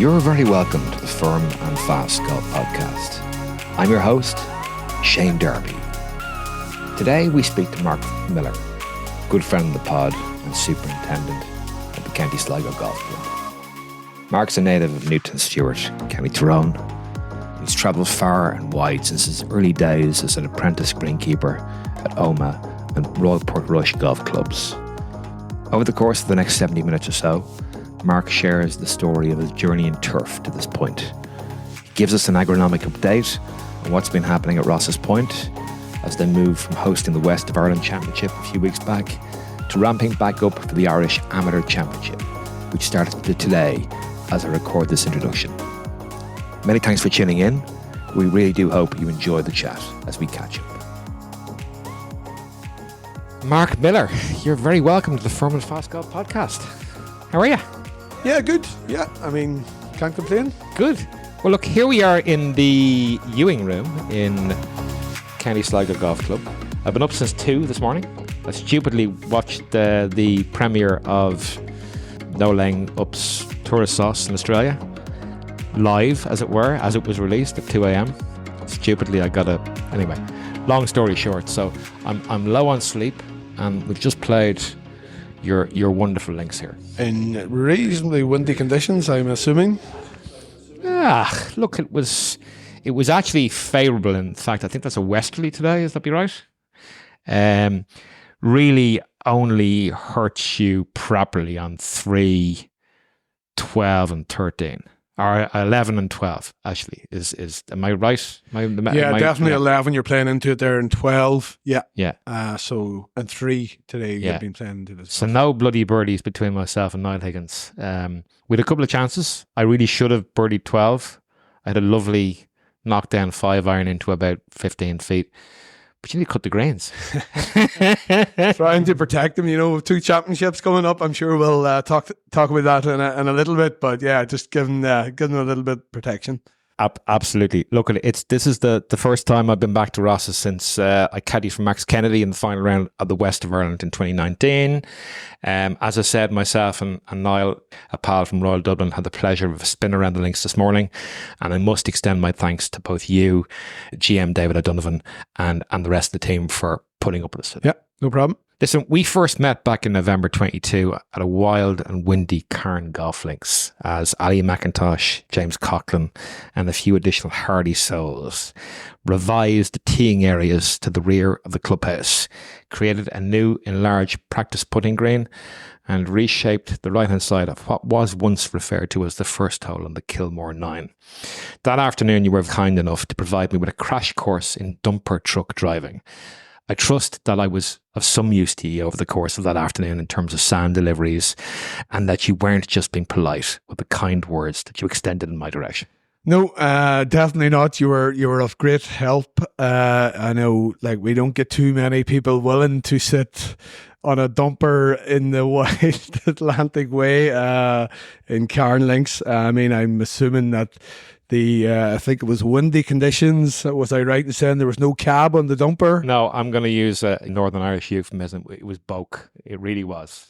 You're very welcome to the Firm and Fast Golf Podcast. I'm your host, Shane Derby. Today we speak to Mark Millar, good friend of the pod and superintendent at the County Sligo Golf Club. Mark's a native of Newton Stewart, County Tyrone. He's travelled far and wide since his early days as an apprentice greenkeeper at Omagh and Royal Portrush Golf Clubs. Over the course of the next 70 minutes or so, Mark shares the story of his journey in turf to this point. He gives us an agronomic update on what's been happening at Ross's Point as they move from hosting the West of Ireland Championship a few weeks back to ramping back up for the Irish Amateur Championship, which started today as I record this introduction. Many thanks for tuning in. We really do hope you enjoy the chat as we catch up. Mark Millar, you're very welcome to the Firm and Fast Golf Podcast. How are you? Yeah, good. Yeah, I mean, can't complain. Good. Well, look, here we are in the Ewing Room in County Sligo Golf Club. I've been up since 2 this morning. I stupidly watched the premiere of No Laying Up's Tourist Sauce in Australia, live, as it were, as it was released at 2 a.m. Stupidly, anyway, long story short, so I'm low on sleep, and we've just played your wonderful links here. In reasonably windy conditions, I'm assuming. Look, it was actually favourable. In fact, I think that's a westerly today. Is that be right? Really only hurts you properly on 3, 12 and 13. Or 11 and 12, actually, is am I right? Definitely 11. You're playing into it there, and 12. Yeah. And 3 today. Yeah. You've been playing into this. So no bloody birdies between myself and Niall Higgins. We had a couple of chances. I really should have birdied 12. I had a lovely knockdown 5-iron into about 15 feet. But you need to cut the greens. Trying to protect them, with 2 championships coming up. I'm sure we'll talk about that in a little bit. But yeah, just give them a little bit of protection. Absolutely. Look, this is the first time I've been back to Ross's since I caddied for Max Kennedy in the final round of the West of Ireland in 2019. As I said, myself and Niall, a pal from Royal Dublin, had the pleasure of a spin around the links this morning, and I must extend my thanks to both you, GM David O'Donovan, and the rest of the team for putting up with us. Yeah, no problem. Listen, we first met back in November 22 at a wild and windy Cairn golf links as Ali McIntosh, James Coughlin and a few additional hardy souls revised the teeing areas to the rear of the clubhouse, created a new enlarged practice putting green and reshaped the right-hand side of what was once referred to as the first hole on the Kilmore 9. That afternoon you were kind enough to provide me with a crash course in dumper truck driving. I trust that I was of some use to you over the course of that afternoon in terms of sand deliveries, and that you weren't just being polite with the kind words that you extended in my direction. No, definitely not. You were of great help. I know, we don't get too many people willing to sit on a dumper in the wide Atlantic way in Cairn links. I mean, I'm assuming that I think it was windy conditions. Was I right in saying there was no cab on the dumper? No, I'm going to use a Northern Irish euphemism. It was boke. It really was.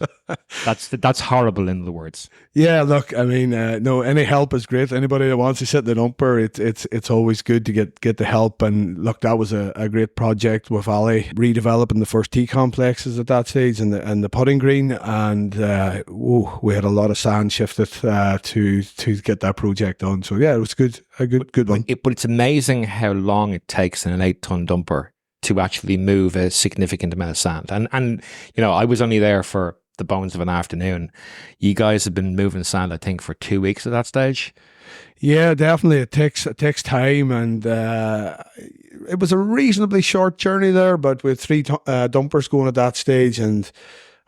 That's horrible in the words. Yeah, look, I mean, no, any help is great. Anybody that wants to sit in the dumper, it's always good to get the help. And look, that was a great project with Ali, redeveloping the first tee complexes at that stage and the putting green. And we had a lot of sand shifted to get that project done. So yeah, it was good. A good one. But it's amazing how long it takes in an 8-ton dumper to actually move a significant amount of sand. And I was only there for the bones of an afternoon. You guys have been moving sand, I think, for 2 weeks at that stage. Yeah, definitely. It takes time, and it was a reasonably short journey there, but with 3 dumpers going at that stage, and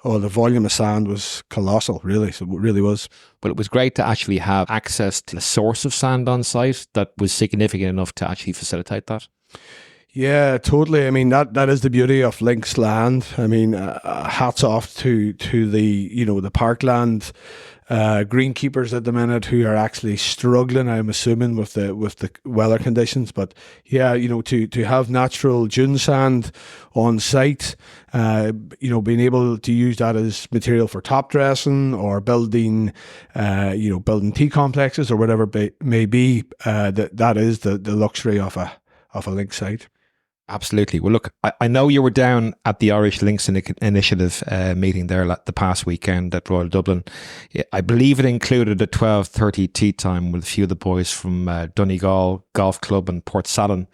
the volume of sand was colossal, really. So it really was. But it was great to actually have access to a source of sand on site that was significant enough to actually facilitate that. Yeah, totally. I mean, that is the beauty of links land. I mean, hats off to the parkland greenkeepers at the minute who are actually struggling. I'm assuming with the weather conditions, but yeah, to have natural dune sand on site, being able to use that as material for top dressing or building, building tea complexes or whatever may be. That is the luxury of a link site. Absolutely. Well, look, I know you were down at the Irish Links Initiative meeting there the past weekend at Royal Dublin. I believe it included a 12:30 tea time with a few of the boys from Donegal Golf Club and Port Salon,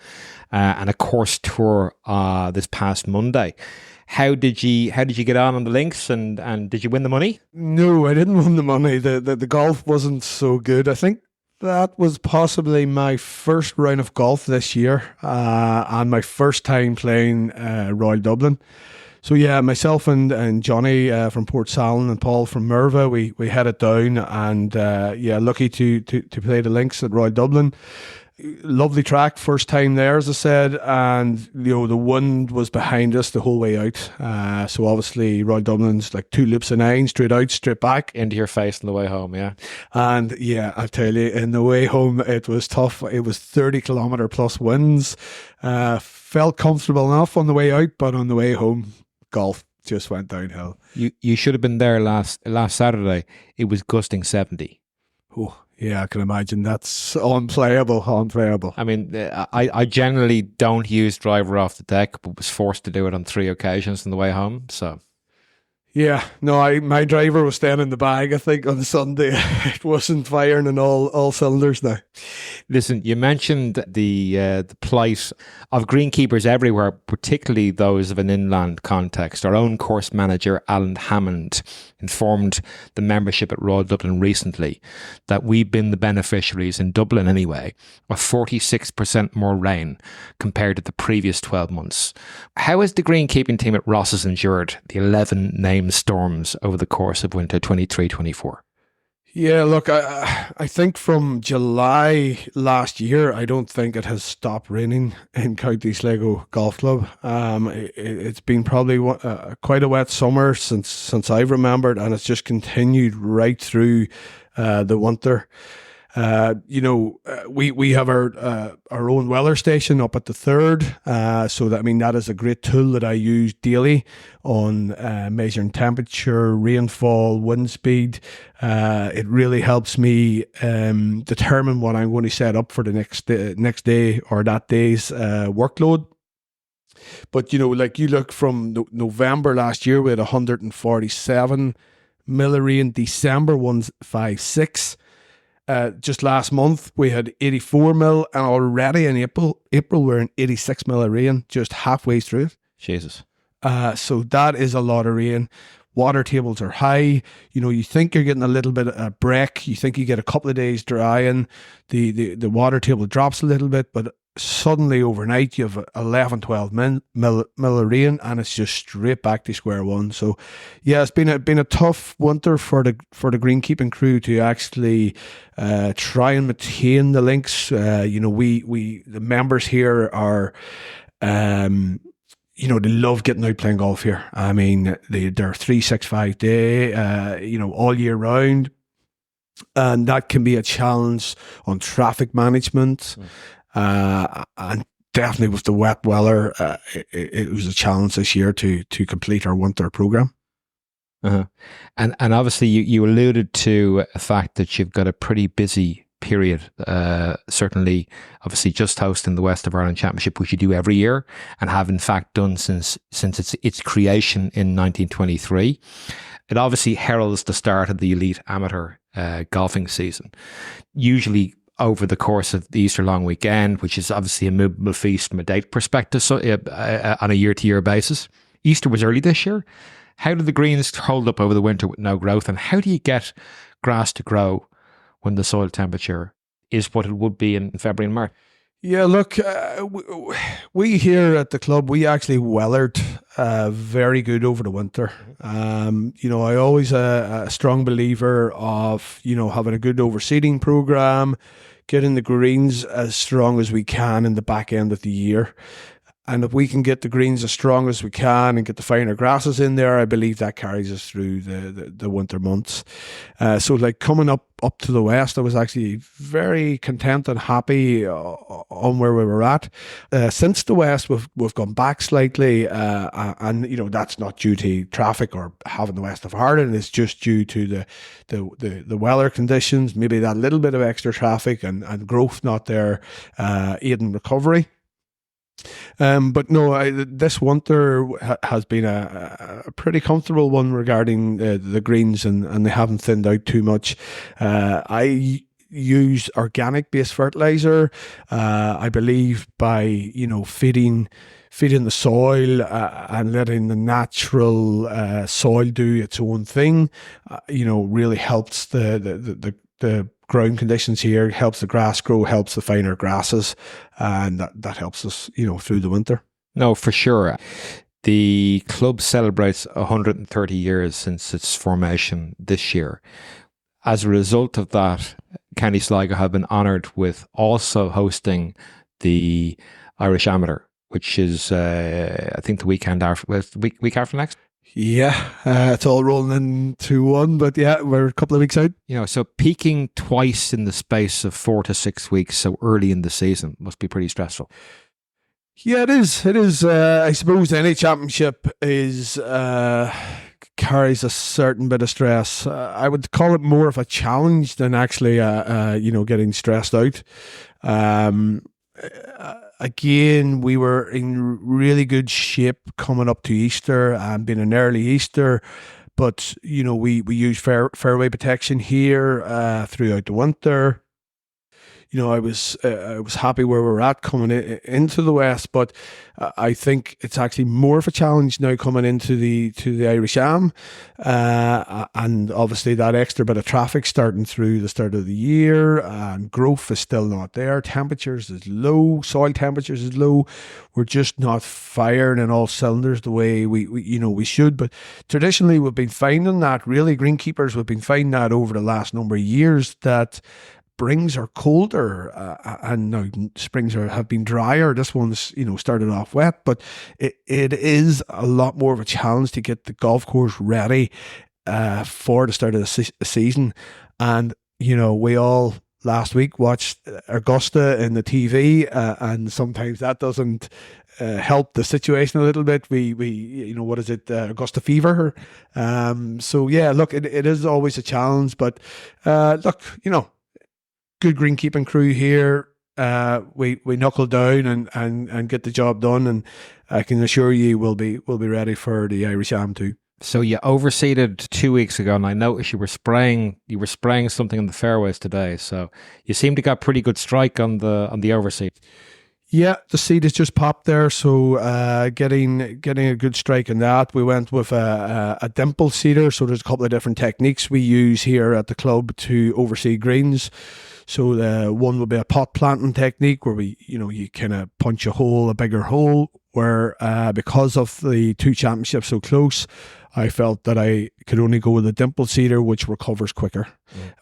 and a course tour this past Monday. How did you get on the links, and did you win the money? No, I didn't win the money. The golf wasn't so good. I think that was possibly my first round of golf this year, and my first time playing Royal Dublin. So yeah, myself and Johnny from Port Salon and Paul from Merva, we headed down, and lucky to play the links at Royal Dublin. Lovely track, first time there, as I said, and the wind was behind us the whole way out. So obviously Royal Dublin's like 2 loops of 9, straight out, straight back. Into your face on the way home, yeah. And yeah, I tell you, in the way home, it was tough. It was 30-kilometre plus winds. Felt comfortable enough on the way out, but on the way home, golf just went downhill. You should have been there last Saturday. It was gusting 70. Oh, yeah, I can imagine. That's unplayable. I mean, I generally don't use driver off the deck, but was forced to do it on 3 occasions on the way home. So, yeah, no, my driver was staying in the bag, I think, on Sunday. It wasn't firing in all cylinders now. Listen, you mentioned the plight of greenkeepers everywhere, particularly those of an inland context. Our own course manager, Alan Hammond, informed the membership at Royal Dublin recently that we've been the beneficiaries, in Dublin anyway, of 46% more rain compared to the previous 12 months. How has the greenkeeping team at Ross's endured the 11 named storms over the course of winter 23-24? Yeah, look, I think from July last year, I don't think it has stopped raining in County Sligo Golf Club. It's been probably quite a wet summer since I've remembered, and it's just continued right through the winter. We have our own weather station up at the Third, so that is a great tool that I use daily on measuring temperature, rainfall, wind speed. It really helps me determine what I'm going to set up for the next day or that day's workload. But you look from November last year, we had 147 millirain. December 156. Just last month we had 84 mil, and already in April we're in 86 mil of rain, just halfway through it. Jesus. So that is a lot of rain. Water tables are high. You think you're getting a little bit of a break. You think you get a couple of days drying. The water table drops a little bit, but suddenly overnight you have 11, 12 mil of rain, and it's just straight back to square one. So yeah, it's been a tough winter for the greenkeeping crew to actually try and maintain the links. We the members here are they love getting out playing golf here. I mean, they're 365 day, all year round, and that can be a challenge on traffic management. And definitely with the wet weather, it was a challenge this year to complete our winter program. Uh-huh. And obviously you alluded to the fact that you've got a pretty busy period, certainly obviously just hosting the West of Ireland Championship, which you do every year and have in fact done since its creation in 1923. It obviously heralds the start of the elite amateur golfing season, usually over the course of the Easter long weekend, which is obviously a movable feast from a date perspective, so on a year-to-year basis. Easter was early this year. How did the greens hold up over the winter with no growth, and how do you get grass to grow when the soil temperature is what it would be in February and March? Yeah, look, we here at the club, we actually weathered very good over the winter. I always a strong believer of, having a good overseeding program, getting the greens as strong as we can in the back end of the year. And if we can get the greens as strong as we can and get the finer grasses in there, I believe that carries us through the winter months. So like coming up to the west, I was actually very content and happy on where we were at. Since the west, we've gone back slightly, and that's not due to traffic or having the west of Ireland. It's just due to the weather conditions, maybe that little bit of extra traffic and growth not there, aiding recovery. But no, this winter has been a pretty comfortable one regarding the greens, and they haven't thinned out too much. I use organic based fertilizer. I believe by feeding the soil and letting the natural soil do its own thing, really helps the ground conditions here, helps the grass grow, helps the finer grasses, and that helps us, through the winter. No, for sure. The club celebrates 130 years since its formation this year. As a result of that, County Sligo have been honoured with also hosting the Irish Amateur, which is, I think, the week after next. Yeah, it's all rolling into one, but yeah, we're a couple of weeks out. So peaking twice in the space of 4 to 6 weeks so early in the season must be pretty stressful. Yeah, it is. It is. I suppose any championship carries a certain bit of stress. I would call it more of a challenge than actually, getting stressed out. Again, we were in really good shape coming up to Easter and being an early Easter, but we use fairway protection here throughout the winter. I was happy where we're at coming into the West, but I think it's actually more of a challenge now coming into the Irish Am, and obviously that extra bit of traffic starting through the start of the year, and growth is still not there. Temperatures is low, soil temperatures is low. We're just not firing in all cylinders the way we should. But traditionally, we've been finding that really greenkeepers, we've been finding that over the last number of years that springs are colder, and now springs have been drier. This one's started off wet, but it is a lot more of a challenge to get the golf course ready for the start of the season. And we all last week watched Augusta in the TV, and sometimes that doesn't help the situation a little bit. We what is it, Augusta fever? So yeah, look, it is always a challenge, but look, good greenkeeping crew here. We knuckle down and get the job done, and I can assure you we'll be ready for the Irish Am too. So you overseeded 2 weeks ago, and I noticed you were spraying something in the fairways today. So you seem to got pretty good strike on the overseed. Yeah, the seed has just popped there, so getting a good strike in that. We went with a dimple seeder, so there's a couple of different techniques we use here at the club to overseed greens. So one would be a pot planting technique where you kind of punch a bigger hole, where because of the two championships so close, I felt that I could only go with a dimple seeder, which recovers quicker.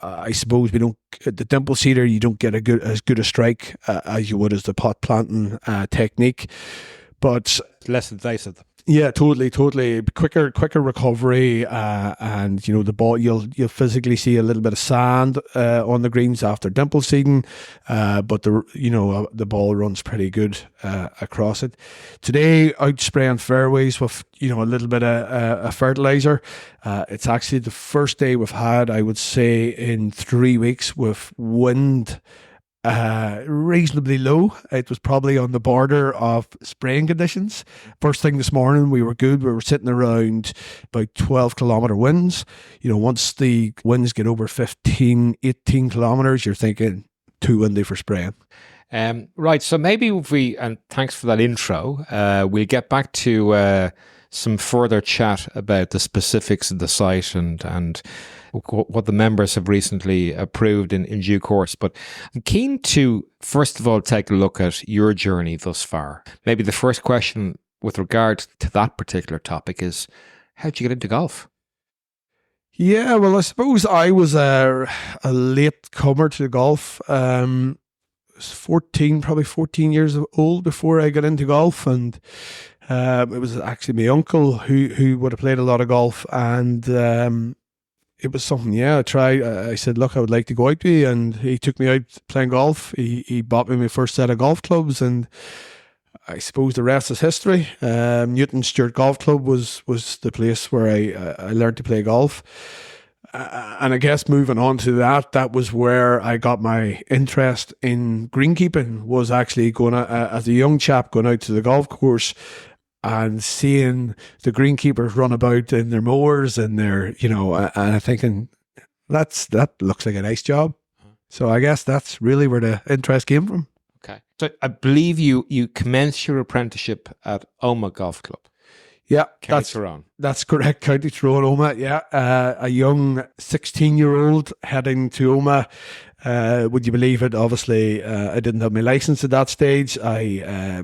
I suppose the dimple seeder, you don't get as good a strike as you would as the pot planting technique, but less invasive. Yeah, totally. Quicker recovery, and the ball. You'll physically see a little bit of sand on the greens after dimple seeding, but the ball runs pretty good across it. Today, out spraying fairways with a little bit of fertilizer. It's actually the first day we've had, I would say, in 3 weeks with wind reasonably low. It was probably on the border of spraying conditions. First thing this morning, we were good. We were sitting around about 12 kilometre winds. Once the winds get over 15, 18 kilometres, you're thinking too windy for spraying. Right, so maybe and thanks for that intro, we'll get back to some further chat about the specifics of the site and what the members have recently approved in due course. But I'm keen to, first of all, take a look at your journey thus far. Maybe the first question with regard to that particular topic is, how'd you get into golf? Yeah, well, I suppose I was a late comer to golf. was 14, probably 14 years old before I got into golf, and it was actually my uncle who would have played a lot of golf, and it was something, I tried. I said, look, I would like to go out with you, and he took me out playing golf. He bought me my first set of golf clubs, and I suppose the rest is history. Newton Stewart Golf Club was the place where I learned to play golf. And I guess moving on to that was where I got my interest in greenkeeping, was actually going as a young chap going out to the golf course and seeing the greenkeepers run about in their mowers and their, and thinking, that looks like a nice job. So I guess that's really where the interest came from. Okay. So I believe you commenced your apprenticeship at Omagh Golf Club. Yeah, County Tyrone. That's correct. County Tyrone, Omagh. Yeah, a young 16-year-old heading to Omagh. Would you believe it? Obviously, I didn't have my license at that stage. I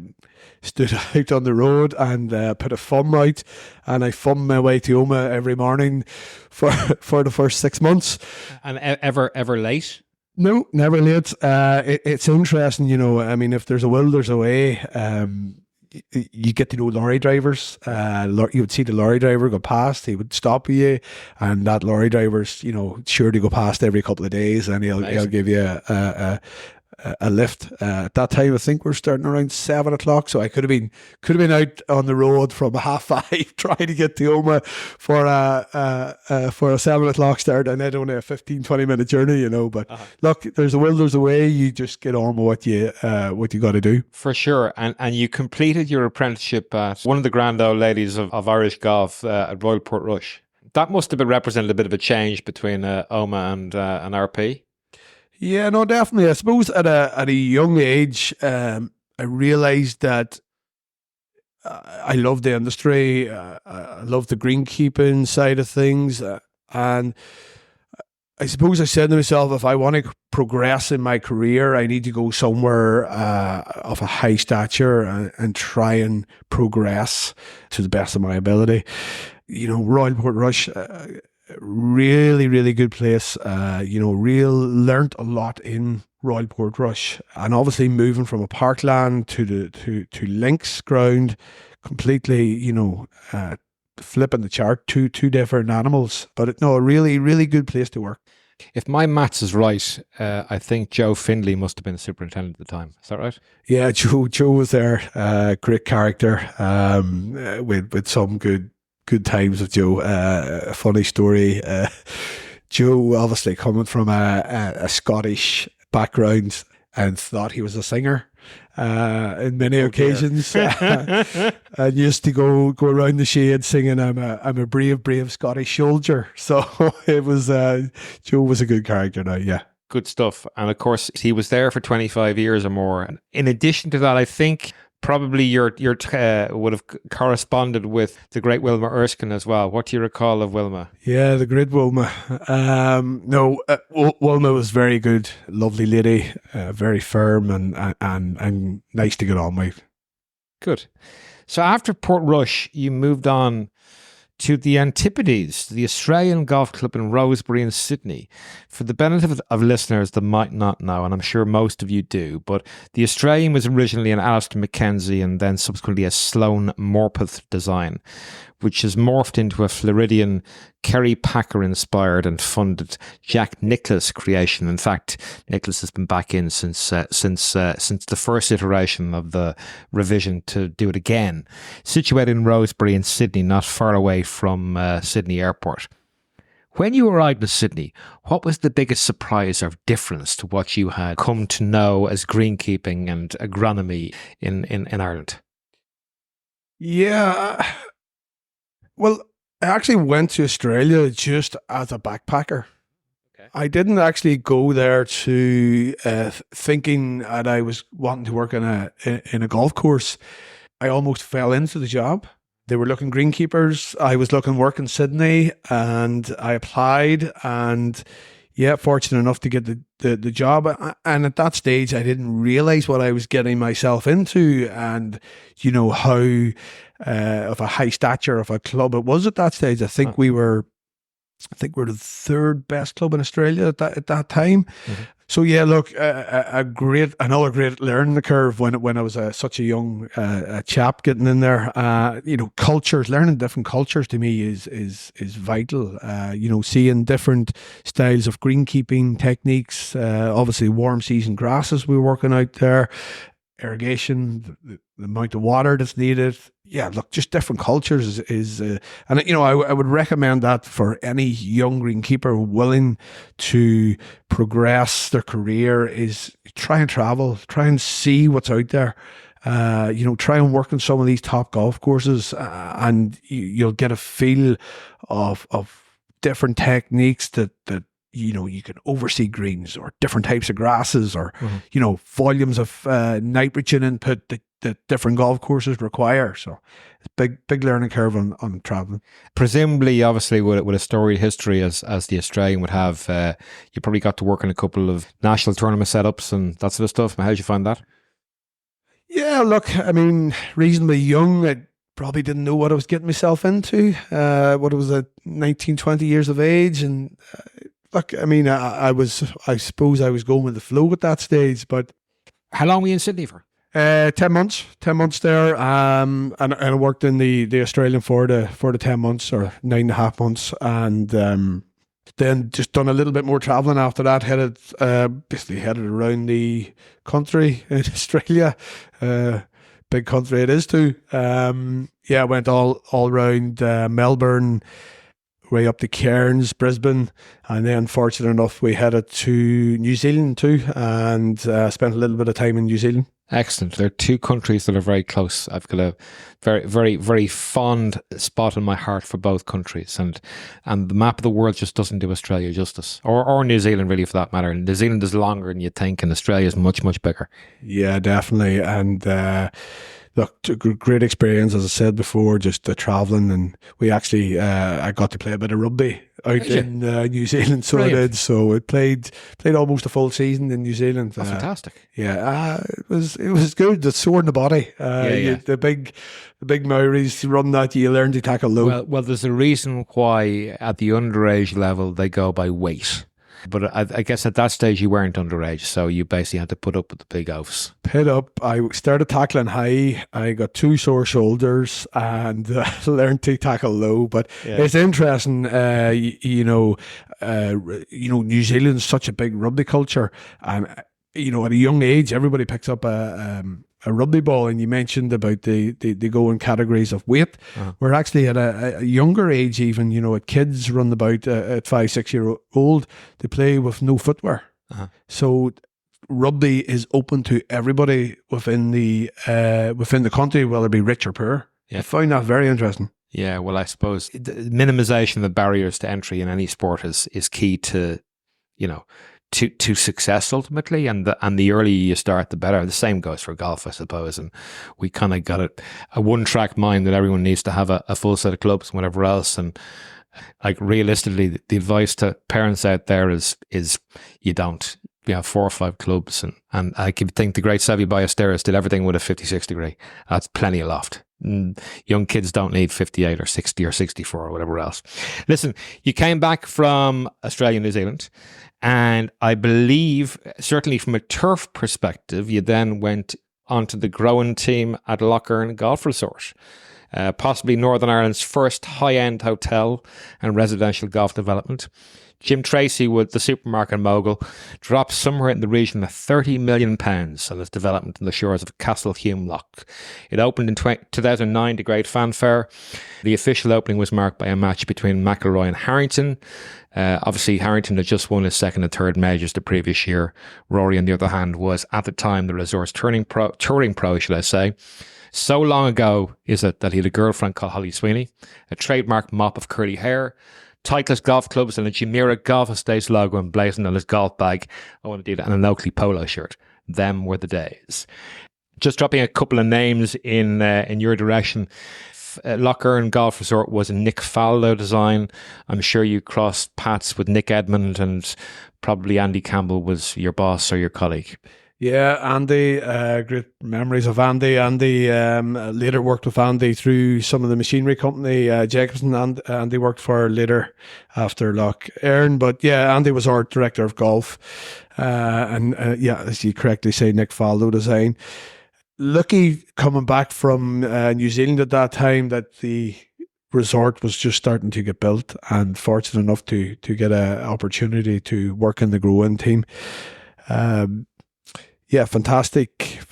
stood out on the road and put a thumb out, and I thumbed my way to Omagh every morning for the first 6 months. And ever late? No, never late. It's interesting, I mean, if there's a will, there's a way. You get to know lorry drivers. You would see the lorry driver go past. He would stop with you, and that lorry driver's, sure to go past every couple of days, and he'll give you a lift. At that time, I think we're starting around 7 o'clock, so I could have been out on the road from 5:30 trying to get to Omagh for a 7 o'clock start, and then only a 15-20 minute journey, But look, there's a will, there's a way. You just get on with what you got to do. For sure, and you completed your apprenticeship at one of the grand old ladies of Irish golf at Royal Portrush. That must have been represented a bit of a change between Omagh and RP. Yeah, no, definitely. I suppose at a young age, I realised that I love the industry. I love the greenkeeping side of things, and I suppose I said to myself, if I want to progress in my career, I need to go somewhere of a high stature and try and progress to the best of my ability. Royal Portrush. Really, really good place. Learnt a lot in Royal Portrush, and obviously moving from a parkland to links ground, completely, flipping the chart, two different animals. But a really, really good place to work. If my maths is right, I think Joe Findlay must have been the superintendent at the time. Is that right? Yeah, Joe was there. Great character, with some good times with Joe. A funny story. Joe, obviously coming from a Scottish background, and thought he was a singer in many occasions, and used to go around the shade singing, "I'm a brave Scottish soldier." So it was Joe was a good character. Now, yeah. Good stuff. And of course, he was there for 25 years or more. And in addition to that, I think probably your would have corresponded with the great Wilma Erskine as well. What do you recall of Wilma? Yeah, the great Wilma. Wilma was very good, lovely lady, very firm and nice to get on with. Good. So after Portrush, you moved on to the Antipodes, the Australian Golf Club in Rosebery in Sydney. For the benefit of listeners that might not know, and I'm sure most of you do, but the Australian was originally an Alistair Mackenzie and then subsequently a Sloane Morpeth design, which has morphed into a Floridian Kerry Packer inspired and funded Jack Nicklaus creation. In fact, Nicklaus has been back in since the first iteration of the revision to do it again. Situated in Rosebery in Sydney, not far away from Sydney Airport. When you arrived in Sydney, what was the biggest surprise or difference to what you had come to know as greenkeeping and agronomy in Ireland? Yeah, well, I actually went to Australia just as a backpacker. Okay. I didn't actually go there to thinking that I was wanting to work in a golf course. I almost fell into the job. They were looking greenkeepers. I was looking work in Sydney, and I applied, and fortunate enough to get the job. And at that stage, I didn't realize what I was getting myself into, and how of a high stature of a club it was at that stage. I think we were the third best club in Australia at that time. Mm-hmm. So yeah, look, another great learning curve when I was such a young chap getting in there. Cultures, learning different cultures to me is vital. Seeing different styles of greenkeeping techniques. Obviously, warm season grasses we were working out there, irrigation, the amount of water that's needed. Yeah, look, just different cultures and I would recommend that for any young greenkeeper willing to progress their career is try and travel, try and see what's out there. Try and work on some of these top golf courses, and you'll get a feel of different techniques that you can oversee greens or different types of grasses or, volumes of nitrogen input that different golf courses require. So it's big learning curve on traveling. Presumably, obviously, with a storied history as the Australian would have, you probably got to work on a couple of national tournament setups and that sort of stuff. How did you find that? Yeah, look, I mean, reasonably young. I probably didn't know what I was getting myself into. What was it, 19, 20 years of age, and look, I mean, I suppose I was going with the flow at that stage. But how long were you in Sydney for? 10 months there. And I worked in the Australian for the 10 months or 9.5 months, and then just done a little bit more traveling after that. Basically headed around the country in Australia. Big country it is too. Went all around Melbourne, way up to Cairns, Brisbane, and then fortunate enough we headed to New Zealand too, and spent a little bit of time in New Zealand. Excellent. There are two countries that are very close. I've got a very, very, very fond spot in my heart for both countries, and the map of the world just doesn't do Australia justice, or New Zealand really, for that matter. New Zealand is longer than you think, and Australia is much, much bigger. Yeah, definitely. And look, great experience, as I said before, just the travelling, and we actually I got to play a bit of rugby out in New Zealand, so Brilliant. I did. So I played almost a full season in New Zealand. That's fantastic. Yeah, it was good. It's sore in the body. The big Maoris run that, you learn to tackle low. Well, there's a reason why at the underage level they go by weight. But I guess at that stage you weren't underage, so you basically had to put up with the big oafs. Pit up. I started tackling high. I got 2 sore shoulders and learned to tackle low. But it's interesting. New Zealand's such a big rugby culture, and at a young age, everybody picks up a rugby ball. And you mentioned about they go in categories of weight. We're actually at a younger age, even, at kids run about at 5-6 year old, they play with no footwear. So rugby is open to everybody within the country, whether it be rich or poor. I find that very interesting. Yeah, well, I suppose the minimization of the barriers to entry in any sport is key to to success ultimately, and the earlier you start, the better. The same goes for golf, I suppose. And we kind of got a one-track mind that everyone needs to have a full set of clubs and whatever else. And like realistically, the advice to parents out there is you don't. You have 4 or 5 clubs, and I could think the great Seve Ballesteros did everything with a 56 degree. That's plenty of loft. Young kids don't need 58 or 60 or 64 or whatever else. Listen, you came back from Australia and New Zealand, and I believe, certainly from a turf perspective, you then went onto the growing team at Lochern Golf Resort, possibly Northern Ireland's first high-end hotel and residential golf development. Jim Tracy, with the supermarket mogul, dropped somewhere in the region of £30 million on its development on the shores of Castle Hume Loch. It opened in 2009 to great fanfare. The official opening was marked by a match between McIlroy and Harrington. Obviously, Harrington had just won his second and third majors the previous year. Rory, on the other hand, was at the time the resort's touring pro, should I say. So long ago is it that he had a girlfriend called Holly Sweeney, a trademark mop of curly hair, Titleist golf clubs, and a Jumeirah Golf Estates logo emblazoned on his golf bag. Oh, indeed, and an Oakley polo shirt. Them were the days. Just dropping a couple of names in your direction. Lochern Golf Resort was a Nick Faldo design. I'm sure you crossed paths with Nick Edmond, and probably Andy Campbell was your boss or your colleague. Yeah, Andy, great memories of Andy. Andy later worked with Andy through some of the machinery company, Jacobson, and Andy worked for later after Loch Earn. But yeah, Andy was our director of golf. And yeah, as you correctly say, Nick Faldo design. Lucky coming back from New Zealand at that time that the resort was just starting to get built, and fortunate enough to get an opportunity to work in the grow-in team. Yeah, fantastic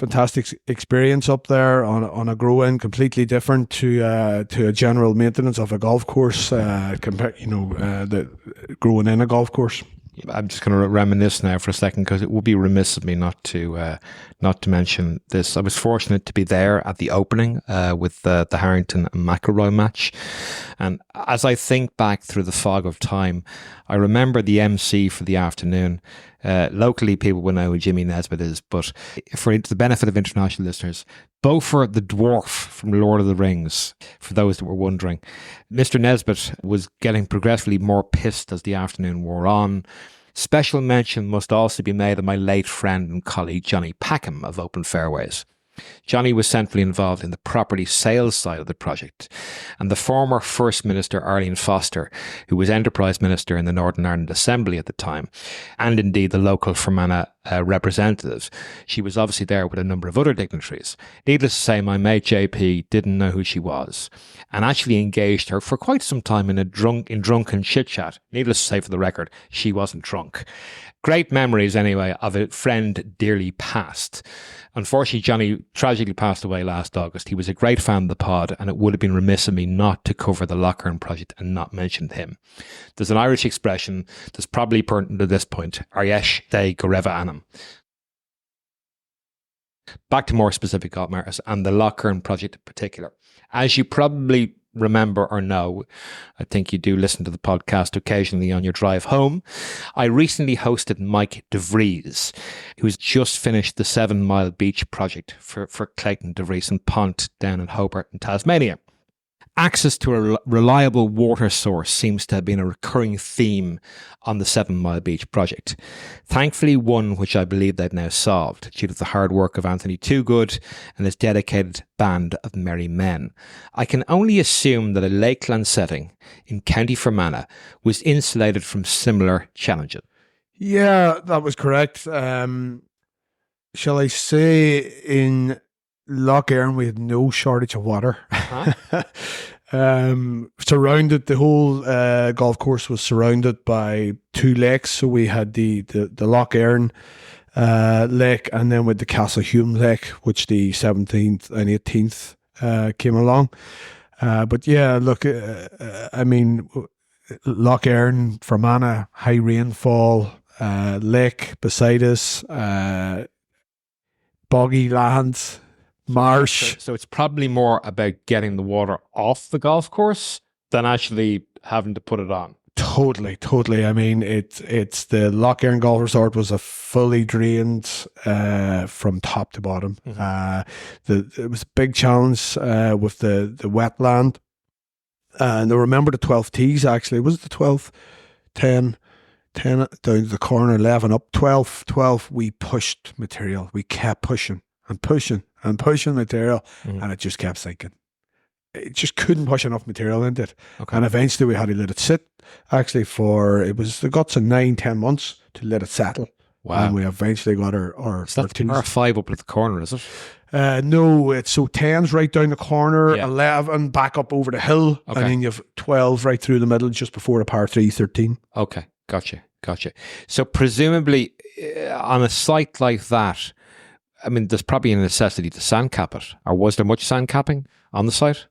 experience up there on a grow-in, completely different to a general maintenance of a golf course, compared, the growing in a golf course. I'm just going to reminisce now for a second, because it would be remiss of me not to mention this. I was fortunate to be there at the opening with the Harrington and McIlroy match, and as I think back through the fog of time, I remember the MC for the afternoon. Locally, people will know who Jimmy Nesbitt is, but for the benefit of international listeners, Beaufort the Dwarf from Lord of the Rings, for those that were wondering. Mr. Nesbitt was getting progressively more pissed as the afternoon wore on. Special mention must also be made of my late friend and colleague Johnny Packham of Open Fairways. Johnny was centrally involved in the property sales side of the project, and the former First Minister Arlene Foster, who was Enterprise Minister in the Northern Ireland Assembly at the time, and indeed the local Fermanagh representatives. She was obviously there with a number of other dignitaries. Needless to say, my mate JP didn't know who she was, and actually engaged her for quite some time in drunken chit-chat. Needless to say, for the record, she wasn't drunk. Great memories, anyway, of a friend dearly passed. Unfortunately, Johnny tragically passed away last August. He was a great fan of the pod, and it would have been remiss of me not to cover the Loch Earn project and not mention him. There's an Irish expression that's probably pertinent at this point: Aryesh de Goreva Anam. Back to more specific golf matters and the Loch Earn project in particular. As you probably remember or know, I think you do listen to the podcast occasionally on your drive home, I recently hosted Mike DeVries, who's just finished the 7 Mile Beach project for Clayton DeVries and Pont down in Hobart in Tasmania. Access to a reliable water source seems to have been a recurring theme on the 7 Mile Beach project. Thankfully, one which I believe they've now solved due to the hard work of Anthony Toogood and his dedicated band of merry men. I can only assume that a lakeland setting in County Fermanagh was insulated from similar challenges. Yeah, that was correct. Shall I say, in Loch Earn we had no shortage of water. Uh-huh. Surrounded, the whole golf course was surrounded by 2 lakes. So we had the Loch Earn lake, and then with the Castle Hume lake, which the 17th and 18th came along. But yeah, look, I mean, Loch Earn, Fermanagh, high rainfall, lake beside us, boggy lands, marsh. So it's probably more about getting the water off the golf course than actually having to put it on. Totally. I mean, it's the Loch Earn Golf Resort was a fully drained from top to bottom. Mm-hmm. It was a big challenge with the wetland. And I remember the 12 tees, actually. Was it the 12? 10 down to the corner, 11 up, 12. We pushed material. We kept pushing and pushing material, and it just kept sinking. It just couldn't push enough material into it. Okay. And eventually we had to let it sit, actually, the guts of 9-10 months to let it settle. Wow. And we eventually got our Is that our 5 up at the corner, is it? No, it's so 10's right down the corner, 11 back up over the hill, and then you have 12 right through the middle just before the par 3, 13. Okay, gotcha. So presumably on a site like that, I mean, there's probably a necessity to sand cap it. Or was there much sand capping on the site?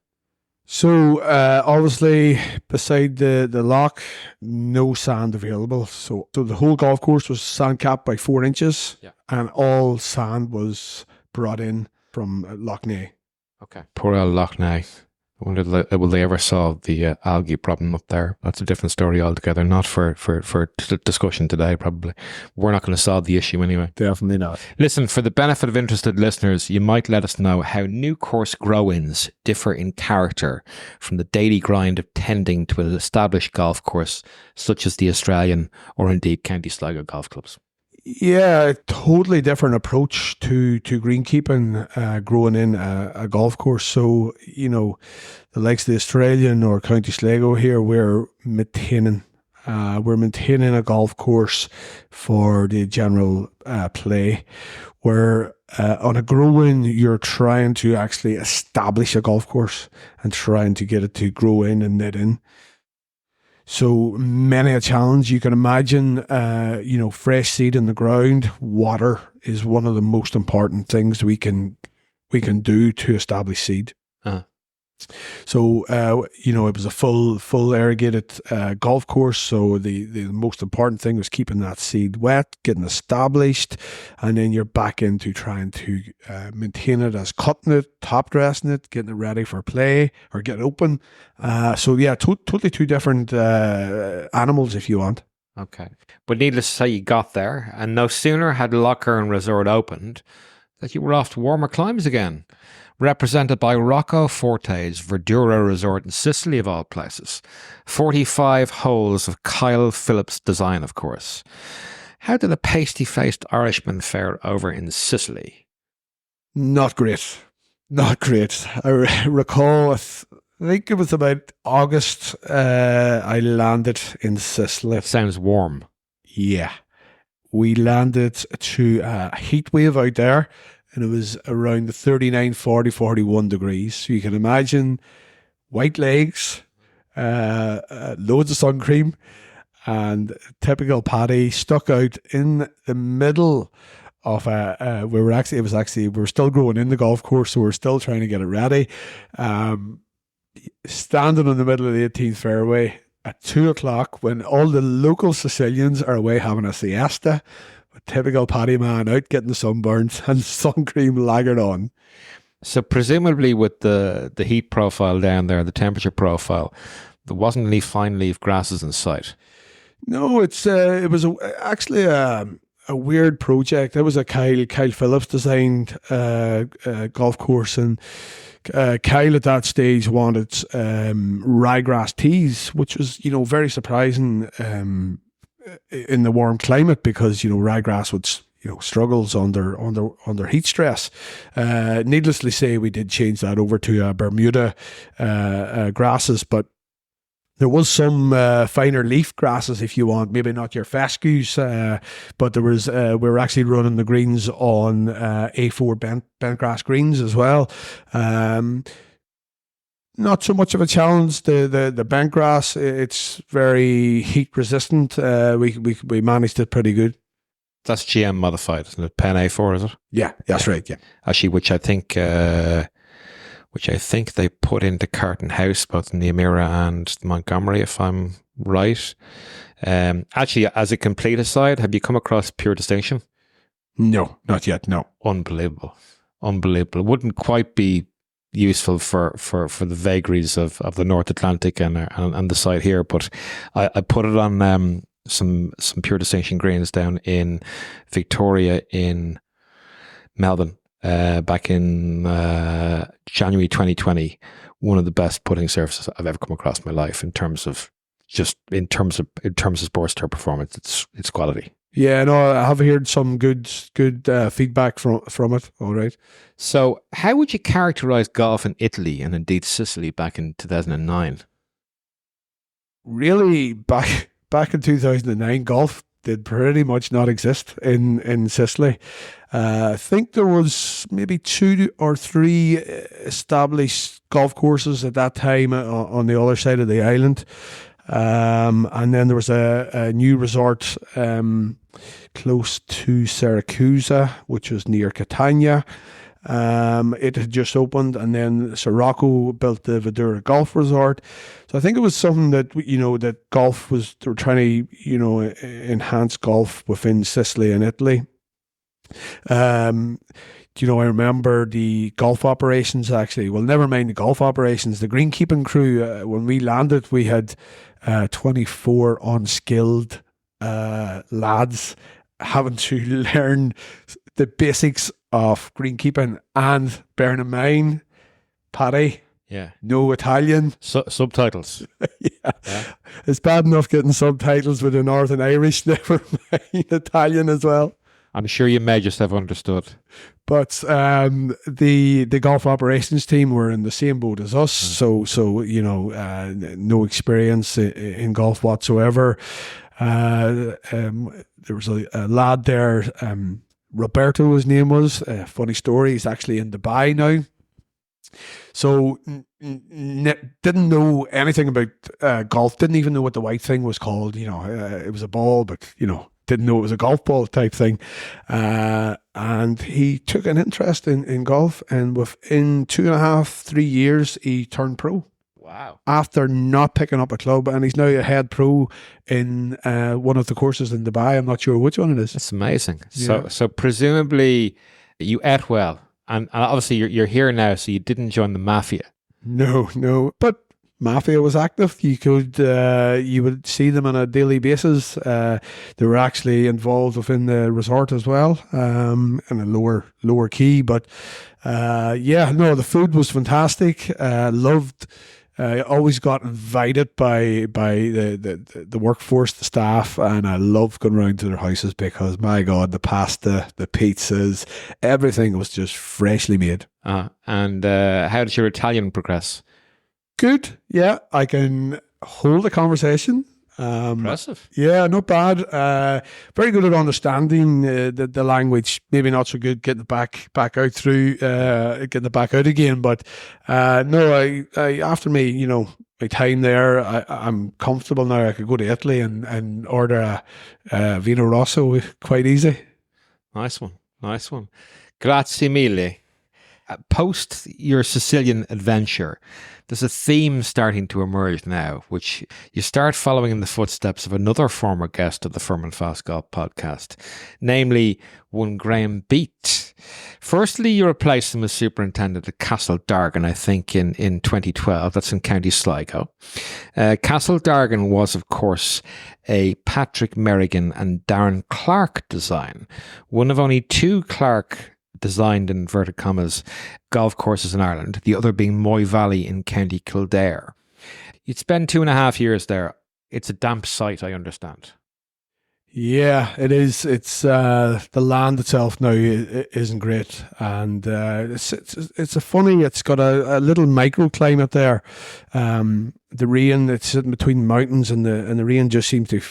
So obviously beside the loch, no sand available. So the whole golf course was sand capped by 4 inches, and all sand was brought in from Loch Ness. Okay. Poor old Loch Ness. I wonder, will they ever solve the algae problem up there? That's a different story altogether, not for discussion today, probably. We're not going to solve the issue anyway. Definitely not. Listen, for the benefit of interested listeners, you might let us know how new course grow-ins differ in character from the daily grind of tending to an established golf course, such as the Australian or indeed County Sligo Golf Clubs. Yeah, a totally different approach to greenkeeping, growing in a golf course. So, the likes of the Australian or County Sligo here, we're maintaining a golf course for the general play. Where on a growing, you're trying to actually establish a golf course and trying to get it to grow in and knit in. So many a challenge you can imagine. Fresh seed in the ground, water is one of the most important things we can do to establish seed. Uh-huh. So it was a full irrigated golf course. So the most important thing was keeping that seed wet, getting established, and then you're back into trying to maintain it as cutting it, top dressing it, getting it ready for play or get open. Totally two different animals if you want. Okay, but needless to say, you got there, and no sooner had Lochern Resort opened that you were off to warmer climes again. Represented by Rocco Forte's Verdura Resort in Sicily, of all places. 45 holes of Kyle Phillips' design, of course. How did a pasty-faced Irishman fare over in Sicily? Not great. Not great. I recall, I think it was about August, I landed in Sicily. It sounds warm. Yeah. We landed to a heat wave out there. And it was around the 39, 40, 41 degrees. So you can imagine white legs, loads of sun cream, and typical Paddy stuck out in the middle of we were still growing in the golf course, so we were still trying to get it ready. Standing in the middle of the 18th fairway at 2:00 when all the local Sicilians are away having a siesta. Typical Paddy man out getting sunburns and sun cream lagered on. So presumably with the heat profile down there, the temperature profile, there wasn't any fine leaf grasses in sight. No, it was actually a weird project. It was a Kyle Phillips designed golf course, and Kyle at that stage wanted ryegrass tees, which was very surprising. In the warm climate, because ryegrass would struggles under heat stress. Needlessly say, we did change that over to Bermuda grasses, but there was some finer leaf grasses, if you want, maybe not your fescues, but there was we were actually running the greens on A4 bent grass greens as well. Not so much of a challenge. The bent grass, it's very heat resistant. We managed it pretty good. That's GM modified, isn't it? Pen A4, is it? Yeah, that's right. Yeah, actually, which I think they put into Carton House, both in the Amira and Montgomery, if I'm right. Actually, as a complete aside, have you come across Pure Distinction? No, not yet. No, unbelievable. Wouldn't quite be useful for the vagaries of the North Atlantic and the side here, but I put it on some Pure Distinction greens down in Victoria in Melbourne back in January 2020. One of the best putting surfaces I've ever come across in my life in terms of sports tour performance. It's quality. Yeah, no, I have heard some good feedback from it. All right. So, how would you characterize golf in Italy and indeed Sicily back in 2009? Really, back in 2009, golf did pretty much not exist in Sicily. I think there was maybe 2 or 3 established golf courses at that time on the other side of the island. And then there was a new resort close to Syracuse, which was near Catania. It had just opened, and then Sirocco built the Verdura Golf Resort. So I think it was something that that golf was, they were trying to enhance golf within Sicily and Italy. I remember the golf operations actually. Well, never mind the golf operations. The greenkeeping crew, when we landed, we had 24 unskilled lads having to learn the basics of greenkeeping, and bearing in mind, Paddy, no Italian. Subtitles. Yeah. It's bad enough getting subtitles with the Northern Irish, never mind Italian as well. I'm sure you made yourself understood. But the golf operations team were in the same boat as us, so no experience in golf whatsoever. There was a lad there, Roberto, his name was. Funny story, he's actually in Dubai now. So didn't know anything about golf. Didn't even know what the white thing was called. It was a ball, but didn't know it was a golf ball type thing. And he took an interest in golf, and within 2.5-3 years, he turned pro. Wow. After not picking up a club, and he's now a head pro in one of the courses in Dubai. I'm not sure which one it is. That's amazing. Yeah. So presumably you ate well, and obviously you're here now, so you didn't join the mafia. No, but mafia was active. You would see them on a daily basis. They were actually involved within the resort as well, in a lower key. But the food was fantastic. Loved. Always got invited by the workforce, the staff, and I loved going around to their houses because, my God, the pasta, the pizzas, everything was just freshly made. And how did your Italian progress? Good. Yeah, I can hold a conversation. Impressive. Yeah, not bad. Very good at understanding the language. Maybe not so good getting it back out through, getting it back out again. But no, I after my time there, I'm comfortable now. I could go to Italy and order a Vino Rosso quite easy. Nice one. Grazie mille. Post your Sicilian adventure, there's a theme starting to emerge now, which you start following in the footsteps of another former guest of the Firm and Fast Golf podcast, namely one Graham Beat. Firstly, you replaced him as superintendent at Castle Dargan, I think, in 2012. That's in County Sligo. Castle Dargan was, of course, a Patrick Merrigan and Darren Clark design, one of only two Clark designed, in inverted commas, golf courses in Ireland, the other being Moy Valley in County Kildare. You'd spend 2.5 years there. It's a damp site, I understand. Yeah, it is. It's the land itself now isn't great, and it's got a little microclimate there. The rain, it's sitting between mountains, and the rain just seems to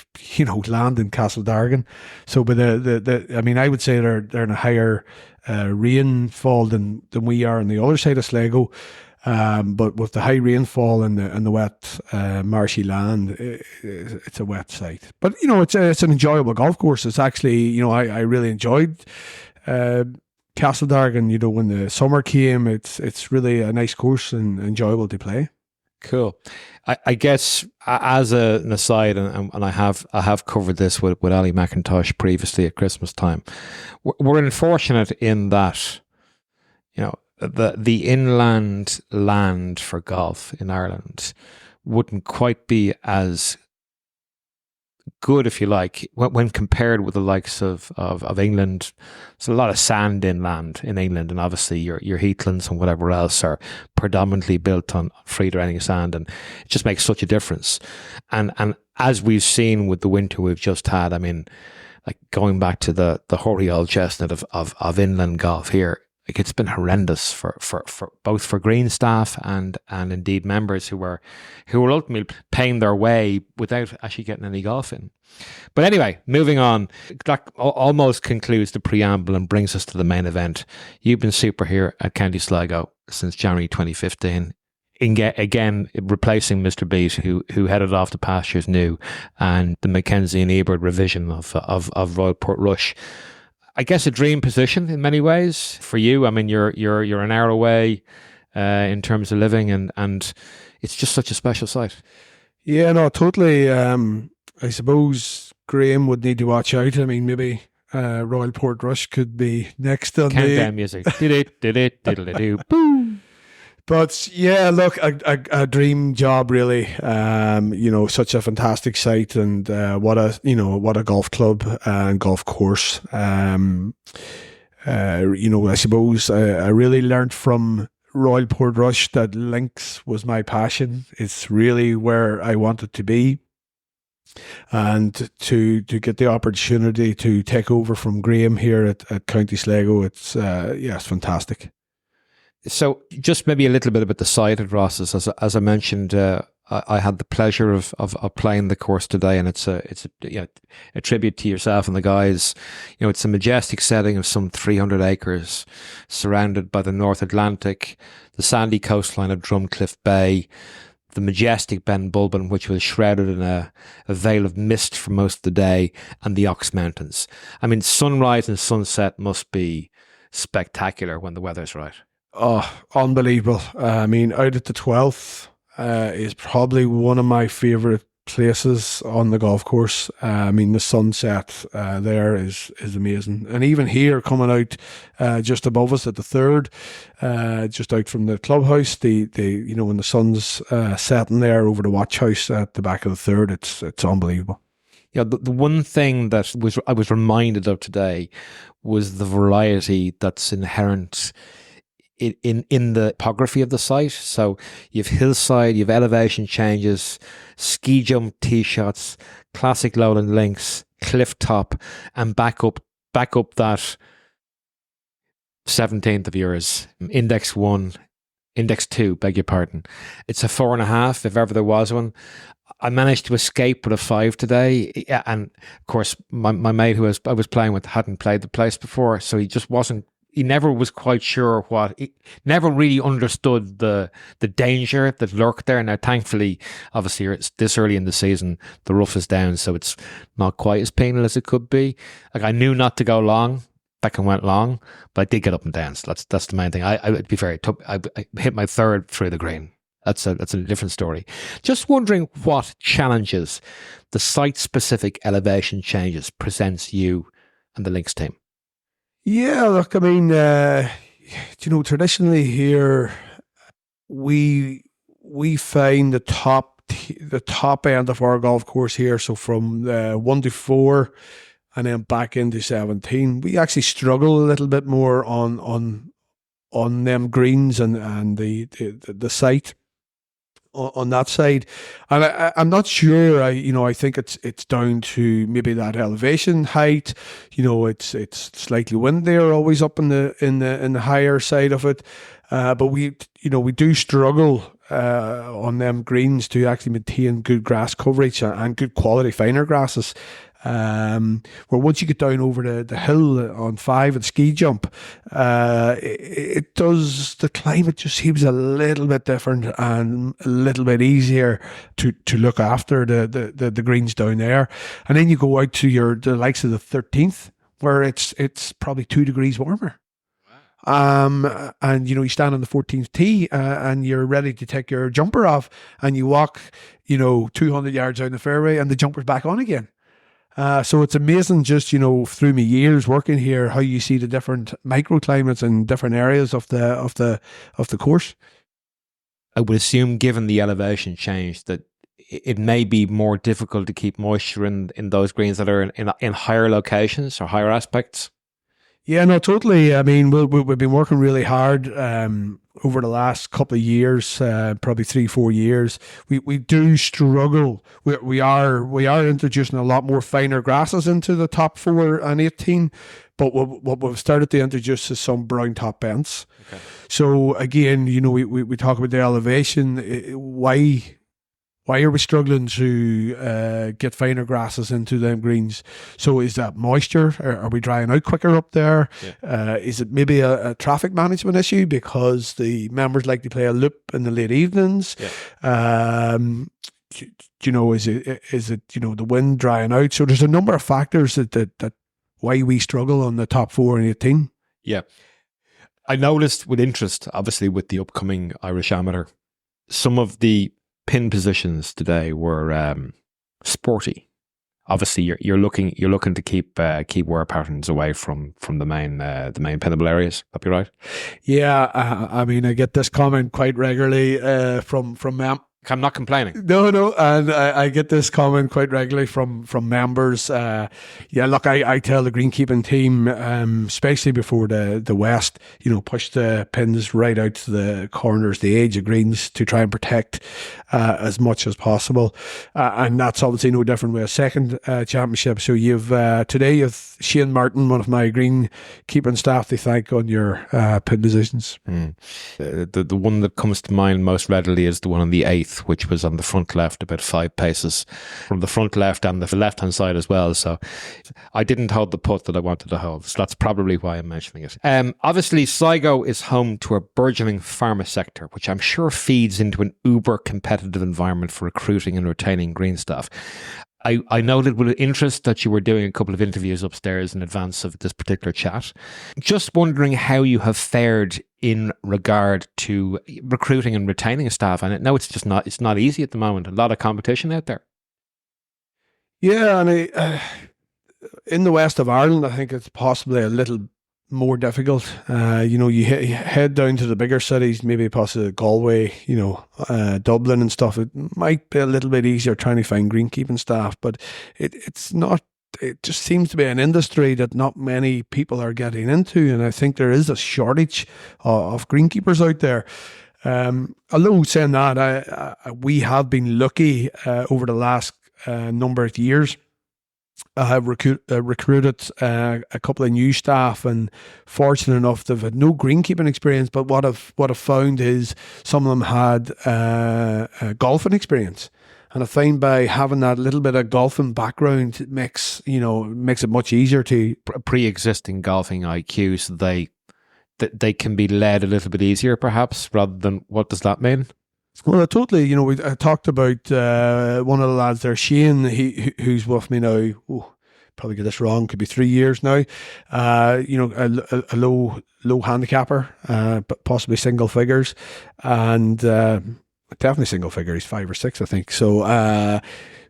land in Castle Dargan. So, but I would say they're in a higher rainfall than we are on the other side of Sligo. But with the high rainfall and the wet, marshy land, it's a wet site. But it's an enjoyable golf course. It's actually, I really enjoyed Castle Dargan. When the summer came, it's really a nice course and enjoyable to play. Cool. I guess as an aside, and I have covered this with Ali McIntosh previously at Christmas time. We're unfortunate in that, the inland land for golf in Ireland wouldn't quite be as good, if you like, when compared with the likes of England. There's a lot of sand inland in England, and obviously your heathlands and whatever else are predominantly built on free draining sand, and it just makes such a difference. And as we've seen with the winter we've just had, I mean, like going back to the hoary old chestnut of inland golf here, like it's been horrendous for both for green staff and indeed members who were ultimately paying their way without actually getting any golf in. But anyway, moving on, that almost concludes the preamble and brings us to the main event. You've been super here at County Sligo since January 2015. Again, replacing Mr. Beat, who headed off to Pastures New and the Mackenzie and Ebert revision of Royal Portrush. I guess a dream position in many ways for you. I mean, you're an hour away in terms of living, and it's just such a special site. Yeah, no, totally. I suppose Graham would need to watch out. I mean, maybe Royal Portrush could be next on countdown music. Boom. But yeah, look, a dream job, really. Such a fantastic site, and what a golf club and golf course. I suppose I really learned from Royal Portrush that links was my passion. It's really where I wanted to be. And to get the opportunity to take over from Graham here at County Sligo, it's fantastic. So just maybe a little bit about the site at Ross's. As I mentioned, I had the pleasure of playing the course today, and it's a tribute to yourself and the guys. It's a majestic setting of some 300 acres, surrounded by the North Atlantic, the sandy coastline of Drumcliff Bay, the majestic Ben Bulben, which was shrouded in a veil of mist for most of the day, and the Ox Mountains. I mean, sunrise and sunset must be spectacular when the weather's right. Oh, unbelievable. I mean, out at the 12th is probably one of my favourite places on the golf course. I mean, the sunset there is amazing. And even here, coming out just above us at the 3rd, just out from the clubhouse, when the sun's setting there over the watch house at the back of the 3rd, it's unbelievable. Yeah, the one thing that I was reminded of today was the variety that's inherent in the topography of the site. So you've hillside, you've elevation changes, ski jump tee shots, classic lowland links, cliff top, and back up that 17th of yours, index 2, beg your pardon. It's a 4.5 if ever there was one. I managed to escape with a 5 today, and of course my mate who I was playing with hadn't played the place before, so he never was quite sure he never really understood the danger that lurked there. Now, thankfully, obviously, it's this early in the season, the rough is down, so it's not quite as penal as it could be. Like, I knew not to go long. Beckham went long, but I did get up and down. So that's the main thing. I would be very tough. I hit my 3rd through the green. That's a different story. Just wondering what challenges the site-specific elevation changes presents you and the links team. Yeah, look, I mean, traditionally here, we find the top end of our golf course here. So from 1 to 4, and then back into 17, we actually struggle a little bit more on them greens and the site on that side. And I'm not sure. I think it's down to maybe that elevation height. It's slightly windier always up in the higher side of it. But we do struggle on them greens to actually maintain good grass coverage and good quality finer grasses. Where once you get down over the hill on 5 and ski jump, the climate just seems a little bit different and a little bit easier to look after the greens down there. And then you go out to the likes of the 13th, where it's probably 2 degrees warmer. And you stand on the 14th tee and you're ready to take your jumper off, and you walk 200 yards down the fairway and the jumper's back on again. So it's amazing just, through my years working here, how you see the different microclimates in different areas of the course. I would assume, given the elevation change, that it may be more difficult to keep moisture in those greens that are in higher locations or higher aspects. Yeah, no, totally. I mean, we've been working really hard over the last couple of years, probably 3-4 years. We do struggle. We are introducing a lot more finer grasses into the top 4 and 18, but what we've started to introduce is some brown top bents. Okay. So again, we talk about the elevation. Why are we struggling to get finer grasses into them greens? So is that moisture? Are we drying out quicker up there? Yeah. Is it maybe a traffic management issue because the members like to play a loop in the late evenings? Yeah. Is it the wind drying out? So there's a number of factors that why we struggle on the top 4 and 18. Yeah. I noticed with interest, obviously with the upcoming Irish Amateur, some of the pin positions today were sporty. Obviously, you're looking to keep wear patterns away from the main pinnable areas. That'd be right. Yeah, I mean, I get this comment quite regularly from I'm not complaining. No, and I get this comment quite regularly from members. Look, I tell the greenkeeping team, especially before the West, push the pins right out to the corners, the edge of greens, to try and protect as much as possible. And that's obviously no different with a second championship. So today you've Shane Martin, one of my greenkeeping staff, to thank on your pin positions. The one that comes to mind most readily is the one on the 8th, which was on the front left, about 5 paces from the front left and the left hand side as well. So I didn't hold the putt that I wanted to hold. So that's probably why I'm mentioning it. Obviously, Sligo is home to a burgeoning pharma sector, which I'm sure feeds into an uber competitive environment for recruiting and retaining green staff. I noted with interest that you were doing a couple of interviews upstairs in advance of this particular chat. Just wondering how you have fared in regard to recruiting and retaining a staff. And I know it's not easy at the moment. A lot of competition out there. Yeah, and in the west of Ireland, I think it's possibly a little more difficult. You head down to the bigger cities, maybe possibly Galway, Dublin and stuff. It might be a little bit easier trying to find greenkeeping staff, but it's not. It just seems to be an industry that not many people are getting into, and I think there is a shortage of greenkeepers out there. Although saying that, we have been lucky over the last number of years. I have recruited a couple of new staff, and fortunate enough they've had no greenkeeping experience. But what I've found is some of them had golfing experience, and I find by having that little bit of golfing background, it makes it much easier to pre-existing golfing IQ, so they can be led a little bit easier, perhaps, rather than. What does that mean? Well, totally. I talked about one of the lads there, Shane, who's with me now. Probably get this wrong. Could be 3 years now. A low handicapper, but possibly single figures, and definitely single figures, 5 or 6, I think. So,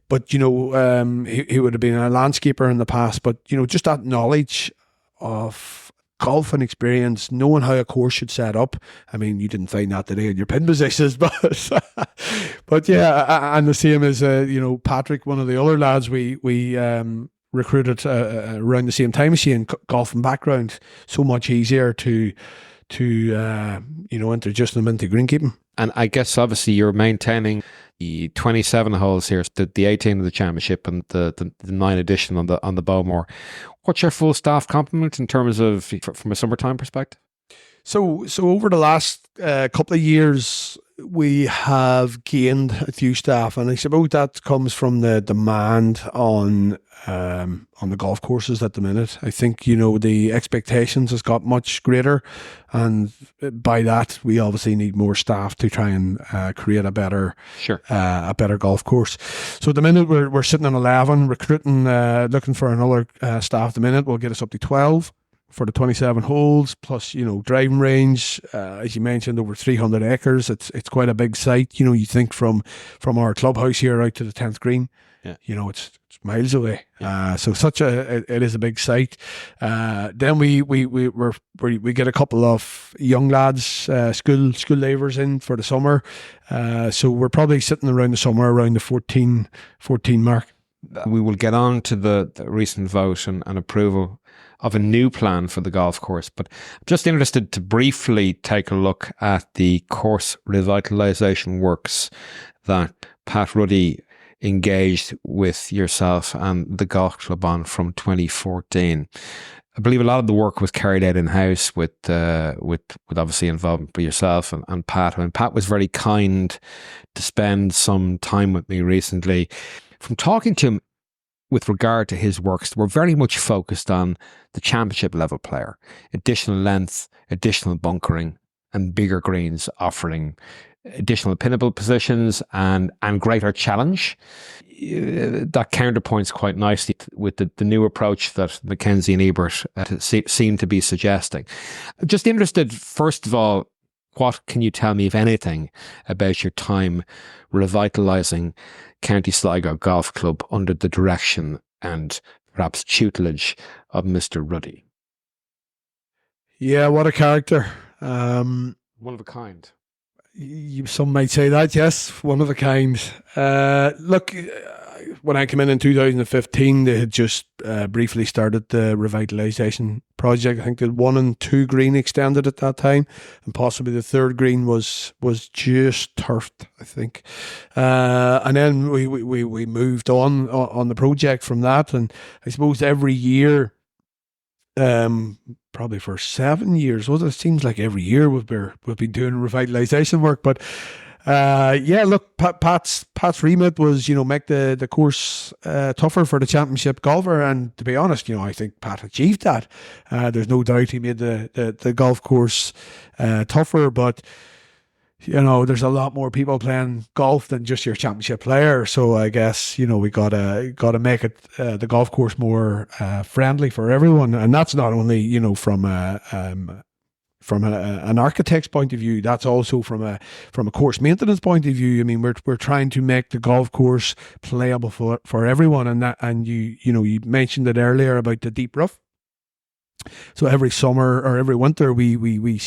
but he would have been a landscaper in the past. But just that knowledge of golfing experience, knowing how a course should set up. I mean, you didn't find that today in your pin positions, but yeah, and the same as Patrick, one of the other lads we recruited around the same time as Shane, golfing background, so much easier to introduce them into greenkeeping. And I guess obviously you're maintaining the 27 holes here, the 18 of the championship and the 9 edition on the Bowmore. What's your full staff complement in terms of from a summertime perspective? So over the last couple of years, we have gained a few staff, and I suppose that comes from the demand on the golf courses at the minute. I think the expectations has got much greater, and by that we obviously need more staff to try and create a better golf course. So at the minute we're sitting on 11, recruiting, looking for another staff. At the minute will get us up to 12. For the 27 holes, plus driving range, as you mentioned, over 300 acres. It's quite a big site. You think from our clubhouse here out to the 10th green. Yeah. It's miles away. Yeah. So it is a big site. Then we get a couple of young lads, school leavers in for the summer. So we're probably sitting around the summer around the 14 mark. We will get on to the recent vote and approval of a new plan for the golf course, but I'm just interested to briefly take a look at the course revitalisation works that Pat Ruddy engaged with yourself and the golf club on from 2014. I believe a lot of the work was carried out in-house with obviously involvement by yourself and Pat. I mean, Pat was very kind to spend some time with me recently. From talking to him with regard to his works, we're very much focused on the championship level player, additional length, additional bunkering, and bigger greens offering additional pinnable positions and greater challenge. That counterpoints quite nicely with the new approach that Mackenzie and Ebert seem to be suggesting. I'm just interested, first of all, what can you tell me, if anything, about your time revitalising County Sligo Golf Club under the direction and perhaps tutelage of Mr. Ruddy? Yeah, what a character. One of a kind. Some might say that, yes, one of a kind. Look, when I came in 2015, they had just briefly started the revitalisation project. I think the 1 and 2 green extended at that time, and possibly the 3rd green was just turfed, I think. And then we moved on the project from that, and I suppose every year, probably for 7 years, it seems like every year we've been doing revitalisation work, but. Look, Pat's remit was, make the course tougher for the championship golfer, and to be honest, I think Pat achieved that. There's no doubt he made the golf course tougher, but there's a lot more people playing golf than just your championship player. So I guess we gotta make it the golf course more friendly for everyone, and that's not only from an architect's point of view, that's also from a course maintenance point of view. I mean, we're trying to make the golf course playable for everyone, and you mentioned it earlier about the deep rough. So every summer or every winter, we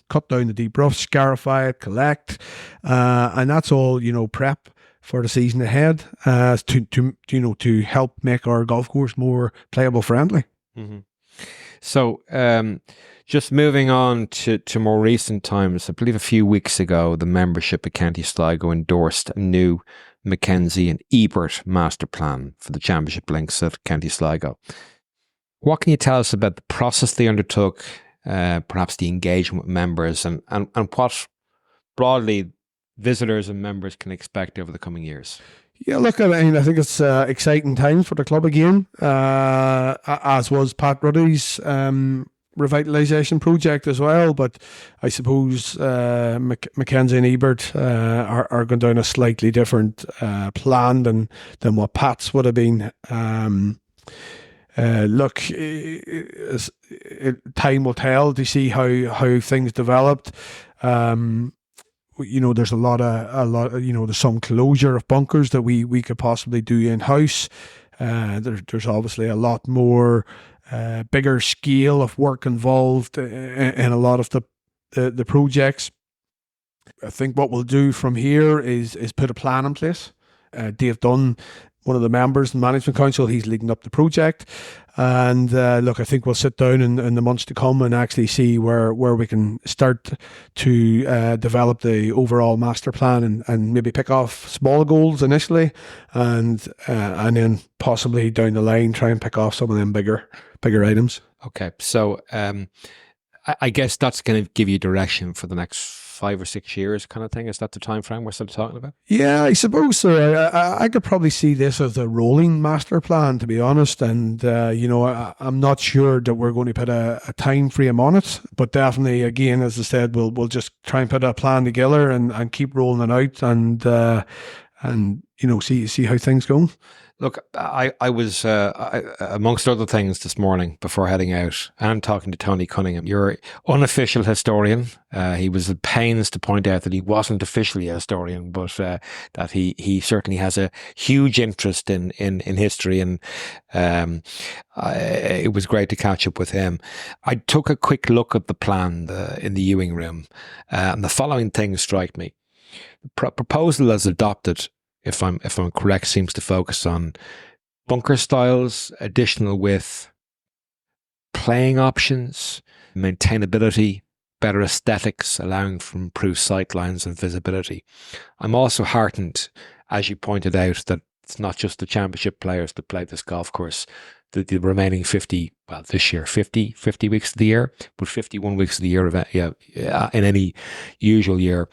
cut down the deep rough, scarify it, collect, and that's all prep for the season ahead, to help make our golf course more playable friendly. Mm-hmm. So. Just moving on to more recent times, I believe a few weeks ago, the membership of County Sligo endorsed a new Mackenzie and Ebert master plan for the championship links at County Sligo. What can you tell us about the process they undertook, perhaps the engagement with members, and what broadly visitors and members can expect over the coming years? Yeah, look, I mean, I think it's exciting times for the club again, as was Pat Ruddy's revitalisation project as well, but I suppose Mackenzie and Ebert are going down a slightly different plan than what Pat's would have been. Look, time will tell to see how things developed. There's a lot, there's some closure of bunkers that we could possibly do in house. There's obviously a lot more. Bigger scale of work involved in a lot of the projects. I think what we'll do from here is put a plan in place. Dave Dunn, one of the members in the Management Council, he's leading up the project. And look, I think we'll sit down in the months to come and actually see where we can start to develop the overall master plan and maybe pick off small goals initially, and then possibly down the line try and pick off some of them bigger items. Okay, so I guess that's going to give you direction for the next 5 or 6 years, kind of thing. Is that the time frame we're still talking about? Yeah, I suppose so. I could probably see this as a rolling master plan, to be honest. And I'm not sure that we're going to put a time frame on it, but definitely, again, as I said, we'll just try and put a plan together and keep rolling it out and see how things go. Look, I was, amongst other things this morning before heading out and talking to Tony Cunningham, your unofficial historian. He was at pains to point out that he wasn't officially a historian, but that he certainly has a huge interest in history, and it was great to catch up with him. I took a quick look at the plan in the Ewing Room, and the following things strike me. The proposal as adopted, if I'm correct, seems to focus on bunker styles, additional width, playing options, maintainability, better aesthetics, allowing for improved sightlines and visibility. I'm also heartened, as you pointed out, that it's not just the championship players that play this golf course. The remaining 50, well, this year, 50 weeks of the year, but 51 weeks of the year in any usual year.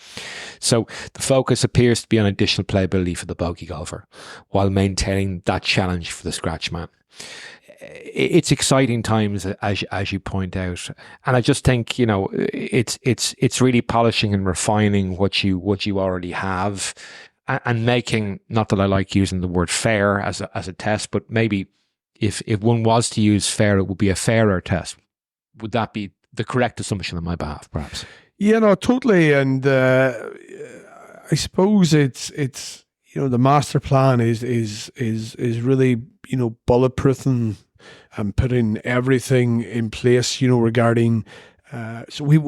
So the focus appears to be on additional playability for the bogey golfer while maintaining that challenge for the scratch man. It's exciting times, as you point out, and I just think it's really polishing and refining what you already have, and making, not that I like using the word fair as a test, but maybe if one was to use fair, it would be a fairer test. Would that be the correct assumption on my behalf, perhaps? Yeah, no, totally. And I suppose it's the master plan is really bulletproofing and putting everything in place regarding So we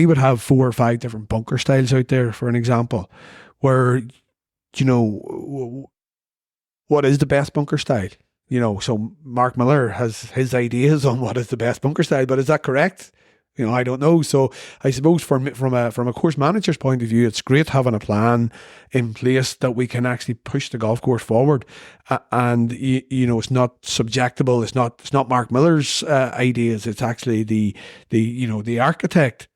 would have 4 or 5 different bunker styles out there, for an example, where, what is the best bunker style? So Mark Millar has his ideas on what is the best bunker style, but is that correct? I don't know. So I suppose from a course manager's point of view, it's great having a plan in place that we can actually push the golf course forward. And it's not subjectable. It's not Mark Millar's ideas. It's actually the architect.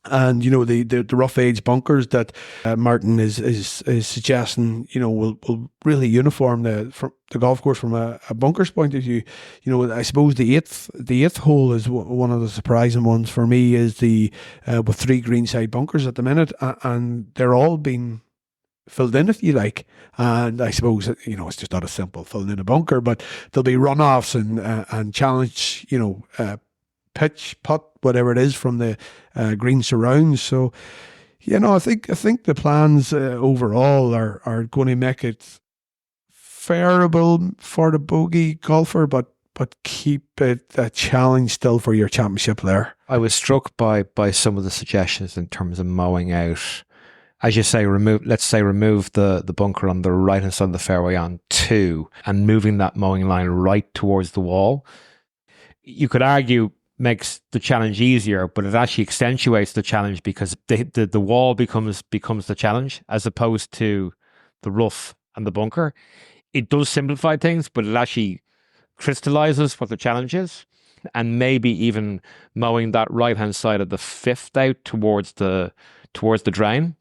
And the rough edge bunkers that Martin is suggesting, will really uniform the golf course from a bunker's point of view. I suppose the eighth hole is one of the surprising ones for me, is the with 3 greenside bunkers at the minute, and they're all being filled in, if you like. And I suppose it's just not a simple filling in a bunker, but there'll be runoffs and challenge, pitch, putt, whatever it is from the green surrounds. So, I think the plans overall are going to make it fairable for the bogey golfer, but keep it a challenge still for your championship there. I was struck by some of the suggestions in terms of mowing out. As you say, remove the bunker on the right hand side of the fairway on 2 and moving that mowing line right towards the wall. You could argue makes the challenge easier, but it actually accentuates the challenge because the wall becomes the challenge as opposed to the rough and the bunker. It does simplify things, but it actually crystallizes what the challenge is, and maybe even mowing that right hand side of the 5th out towards the drain.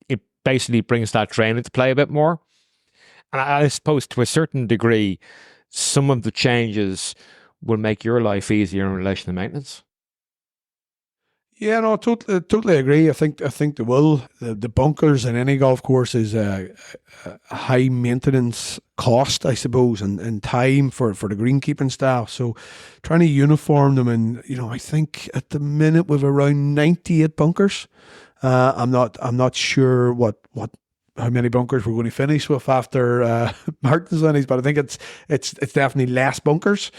It basically brings that drain into play a bit more. And I suppose to a certain degree, some of the changes will make your life easier in relation to maintenance. Yeah, no, totally agree. I think they will. The bunkers in any golf course is a high maintenance cost, I suppose, and time for the greenkeeping staff. So trying to uniform them, and I think at the minute we've around 98 bunkers. I'm not sure how many bunkers we're going to finish with after Martin's on these, but I think it's definitely less bunkers.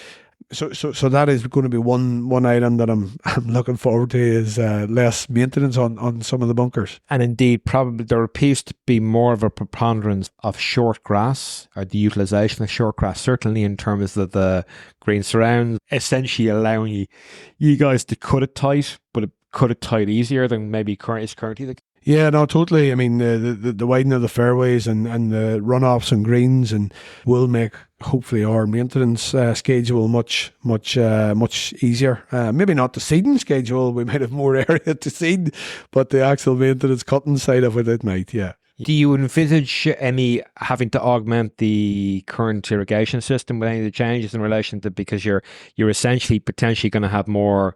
So that is going to be one item that I'm looking forward to, is less maintenance on some of the bunkers. And indeed, probably there appears to be more of a preponderance of short grass, or the utilisation of short grass, certainly in terms of the green surrounds, essentially allowing you guys to cut it tight, but cut it tight easier than maybe is currently the. Yeah, no, totally. I mean, the widening of the fairways and the runoffs and greens and will make hopefully our maintenance schedule much easier. Maybe not the seeding schedule; we might have more area to seed, but the actual maintenance cutting side of it might. Yeah. Do you envisage any having to augment the current irrigation system with any of the changes in relation to, because you're essentially potentially going to have more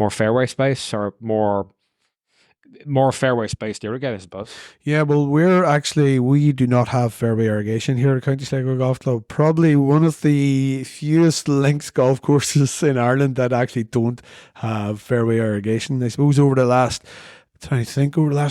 fairway space, or more fairway space to irrigate, I suppose? Yeah, well, we do not have fairway irrigation here at County Sligo Golf Club. Probably one of the fewest links golf courses in Ireland that actually don't have fairway irrigation. I suppose over the last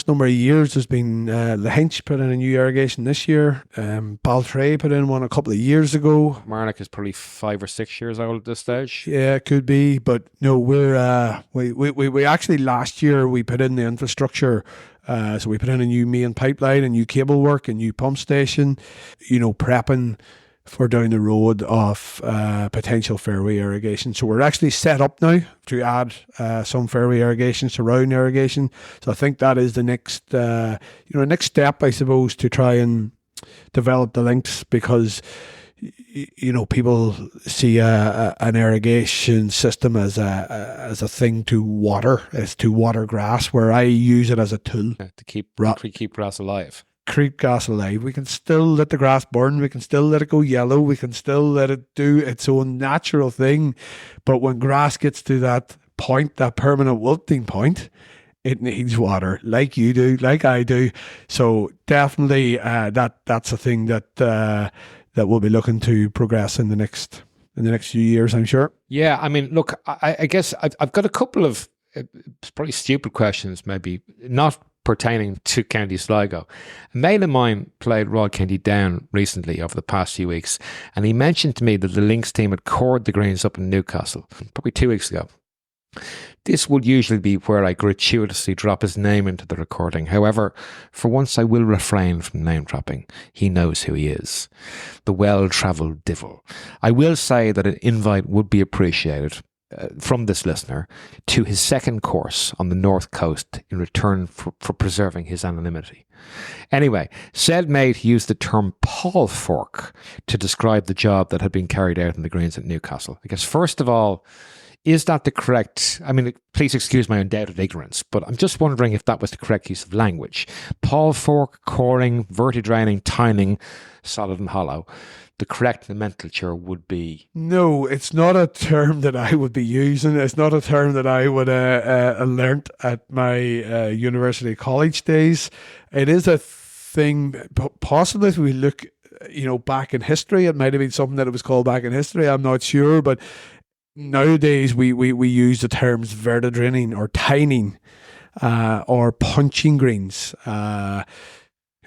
number of years, there's been Lahinch put in a new irrigation this year. Baltray put in one a couple of years ago. Marnock is probably 5 or 6 years old at this stage. Yeah, it could be, but no, we actually last year we put in the infrastructure. So we put in a new main pipeline, a new cable work, a new pump station. Prepping for down the road of potential fairway irrigation. So we're actually set up now to add some fairway irrigation, surround irrigation. So I think that is the next step, I suppose, to try and develop the links, because people see an irrigation system as a thing to water, grass, where I use it as a tool to keep grass alive. Keep grass alive. We can still let the grass burn. We can still let it go yellow. We can still let it do its own natural thing. But when grass gets to that point, that permanent wilting point, it needs water, like you do, like I do. So definitely, that's a thing that we'll be looking to progress in the next few years, I'm sure. Yeah, I mean, look, I guess I've got a couple of probably stupid questions, maybe not pertaining to County Sligo. A mate of mine played Royal County Down recently over the past few weeks, and he mentioned to me that the Lynx team had cored the greens up in Newcastle probably 2 weeks ago. This would usually be where I gratuitously drop his name into the recording. However, for once I will refrain from name dropping. He knows who he is. The well-travelled divil. I will say that an invite would be appreciated from this listener to his second course on the North Coast in return for preserving his anonymity. Anyway, said mate used the term Paul fork to describe the job that had been carried out in the greens at Newcastle. I guess, first of all, is that the correct, I mean, please excuse my undoubted ignorance, but I'm just wondering if that was the correct use of language. Paul fork, coring, vertidraining, tining, solid and hollow. The correct nomenclature would be... No, it's not a term that I would be using. It's not a term that I would learnt at my university college days. It is a thing, possibly if we look, back in history, it might have been something that it was called back in history. I'm not sure, but nowadays we use the terms vertidraining or tining or punching greens.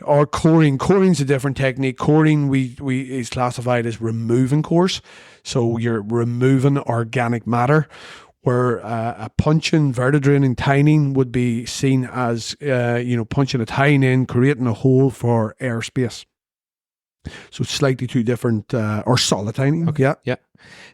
Or coring. Coring's a different technique. Coring we is classified as removing cores. So you're removing organic matter, where a punching, vertidraining, tining would be seen as punching a tine in, creating a hole for airspace. So it's slightly two different, or solid tining. Okay. Yeah.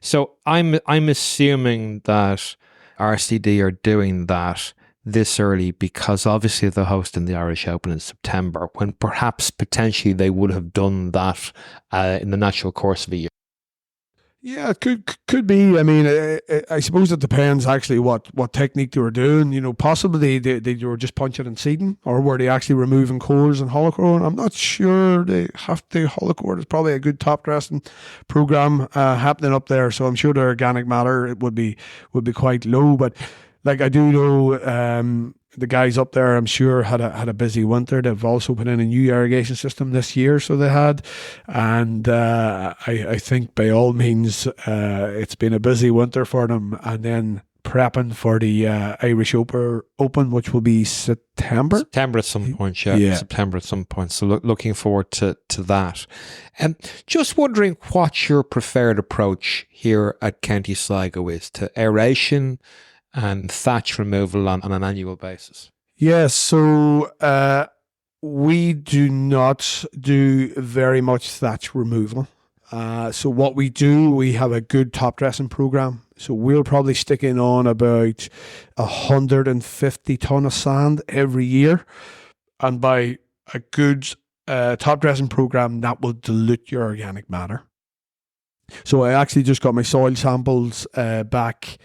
So I'm assuming that RCD are doing that this early because obviously they're hosting the Irish Open in September, when perhaps potentially they would have done that in the natural course of a year. Yeah, it could be. I mean, I suppose it depends actually what technique they were doing. Possibly they were just punching and seeding, or were they actually removing cores and hollow core? I'm not sure. They have to hollow core. There's probably a good top dressing program happening up there, so I'm sure the organic matter it would be quite low. But like I do know, the guys up there, I'm sure, had a busy winter. They've also put in a new irrigation system this year, so they had. And I think by all means, it's been a busy winter for them. And then prepping for the Irish Open, which will be September? September at some point, yeah. September at some point. So looking forward to that. And just wondering what your preferred approach here at County Sligo is to aeration and thatch removal on an annual basis. Yes, so we do not do very much thatch removal. So what we do, we have a good top dressing program. So we'll probably stick in on about 150 ton of sand every year. And by a good top dressing program, that will dilute your organic matter. So I actually just got my soil samples back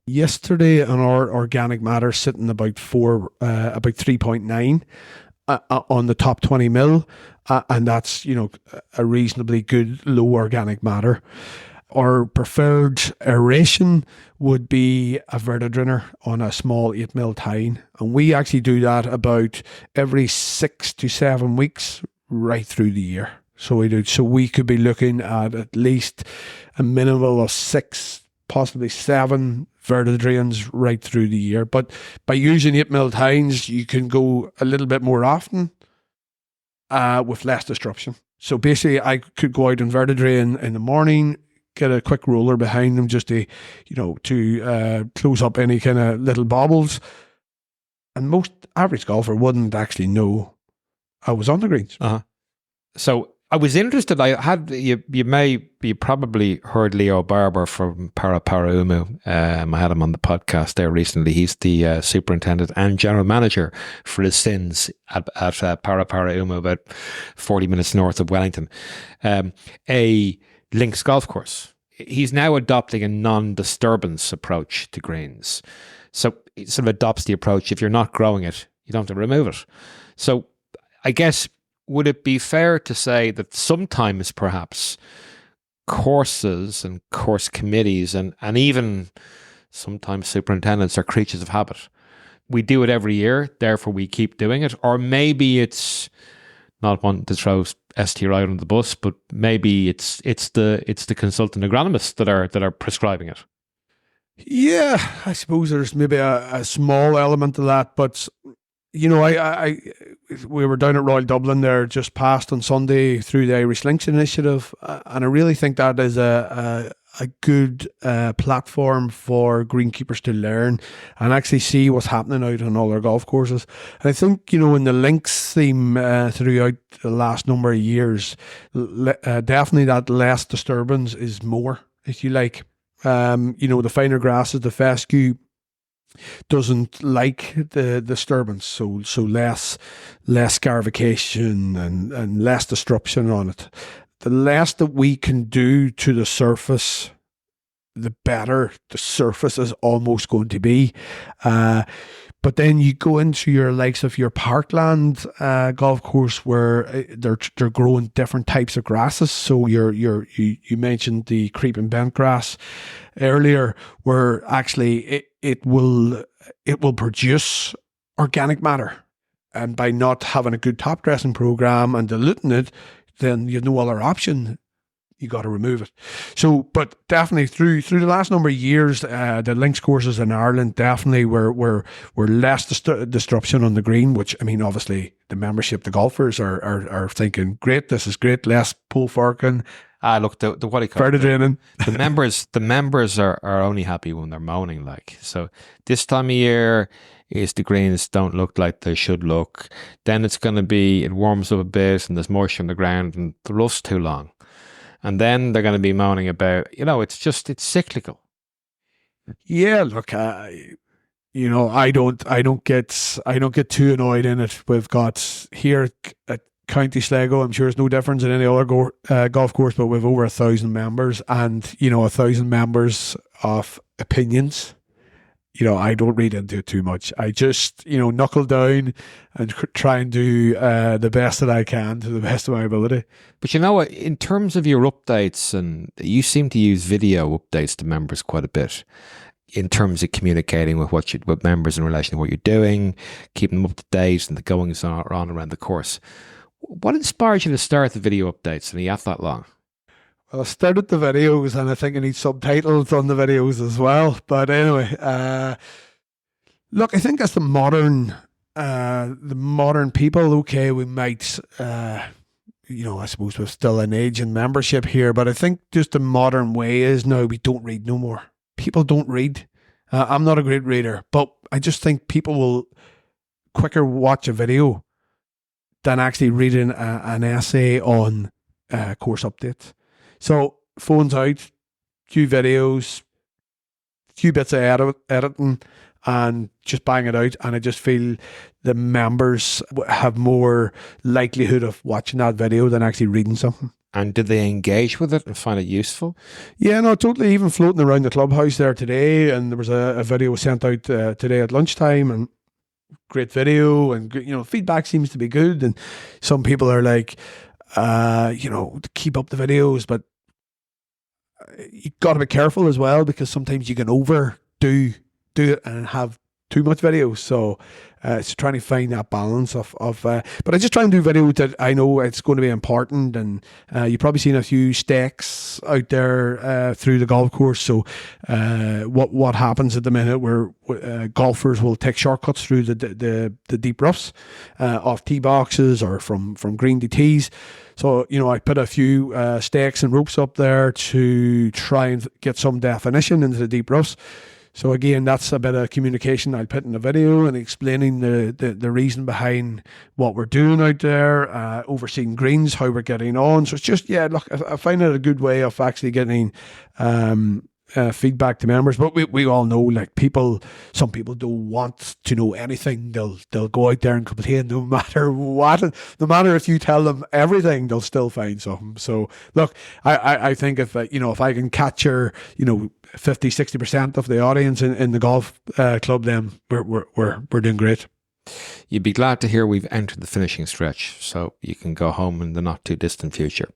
yesterday, and our organic matter sitting about 3.9 on the top 20 mil, and that's a reasonably good low organic matter. Our preferred aeration would be a vertidrainer on a small 8 mil tine, and we actually do that about every 6 to 7 weeks right through the year. So we do. So we could be looking at least a minimum of 6, possibly 7 vertidrains right through the year. But by using 8 mil tines, you can go a little bit more often with less disruption. So basically, I could go out and vertidrain in the morning, get a quick roller behind them just to close up any kind of little bobbles. And most average golfer wouldn't actually know I was on the greens. So I was interested. I had you probably heard Leo Barber from Para Umu. I had him on the podcast there recently. He's the superintendent and general manager for the Sins at Para Umu, about 40 minutes north of Wellington. A links golf course. He's now adopting a non-disturbance approach to greens. So he sort of adopts the approach: if you're not growing it, you don't have to remove it. So I guess, would it be fair to say that sometimes perhaps courses and course committees and even sometimes superintendents are creatures of habit? We do it every year, therefore we keep doing it. Or maybe it's not one to throw ST right on the bus, but maybe it's the consultant agronomists that are prescribing it. Yeah, I suppose there's maybe a small element of that, but we were down at Royal Dublin there just past on Sunday through the Irish Links Initiative, and I really think that is a a good platform for greenkeepers to learn and actually see what's happening out on all their golf courses. And I think, in the links theme throughout the last number of years, definitely that less disturbance is more, if you like. The finer grasses, the fescue doesn't like the disturbance, so less scarification and less disruption on it. The less that we can do to the surface, the better the surface is almost going to be. But then you go into your likes of your parkland golf course where they're growing different types of grasses. So you mentioned the creeping bent grass earlier, where actually it will produce organic matter, and by not having a good top dressing program and diluting it, then you've no other option. You got to remove it. So, but definitely through the last number of years, the links courses in Ireland definitely were less disruption on the green. Which, I mean, obviously the membership, the golfers are thinking, great, this is great, less pull forking. Look, the what do you call further it? draining. The members are only happy when they're moaning. Like, so this time of year is the greens don't look like they should look. Then it's going to be, it warms up a bit and there's moisture on the ground and the rough's too long. And then they're going to be moaning about, it's cyclical. Yeah, look, I don't get too annoyed in it. We've got here at County Sligo, I'm sure it's no difference in any other golf course, but we've over 1,000 members, and 1,000 members of opinions. I don't read into it too much. I just, knuckle down and try and do the best that I can to the best of my ability. But in terms of your updates, and you seem to use video updates to members quite a bit in terms of communicating with members in relation to what you're doing, keeping them up to date and the goings on around the course. What inspired you to start the video updates, and are you at that long? Well, I started the videos, and I think I need subtitles on the videos as well. But anyway, look, I think that's the modern people. Okay, we might, I suppose we're still an age in membership here, but I think just the modern way is now we don't read no more. People don't read. I'm not a great reader, but I just think people will quicker watch a video than actually reading an essay on course updates. So phones out, few videos, few bits of editing, and just bang it out. And I just feel the members have more likelihood of watching that video than actually reading something. And did they engage with it and find it useful? Yeah, no, totally. Even floating around the clubhouse there today, and there was a video sent out today at lunchtime, and great video, and feedback seems to be good. And some people are like, keep up the videos, but you got to be careful as well, because sometimes you can overdo it and have too much videos. So it's trying to find that balance of but I just try and do videos that I know it's going to be important. And you've probably seen a few stakes out there through the golf course. So what happens at the minute where golfers will take shortcuts through the deep roughs off tee boxes or from green to tees. So, I put a few stakes and ropes up there to try and get some definition into the deep roughs. So again, that's a bit of communication I'll put in the video, and explaining the reason behind what we're doing out there, overseeing greens, how we're getting on. So it's just, look, I find it a good way of actually getting feedback to members. But we all know, like, some people don't want to know anything. They'll go out there and complain no matter what. No matter if you tell them everything, they'll still find something. So look, I think if I can capture 50-60% of the audience in the golf club, then we're doing great. You'd be glad to hear we've entered the finishing stretch, so you can go home in the not too distant future.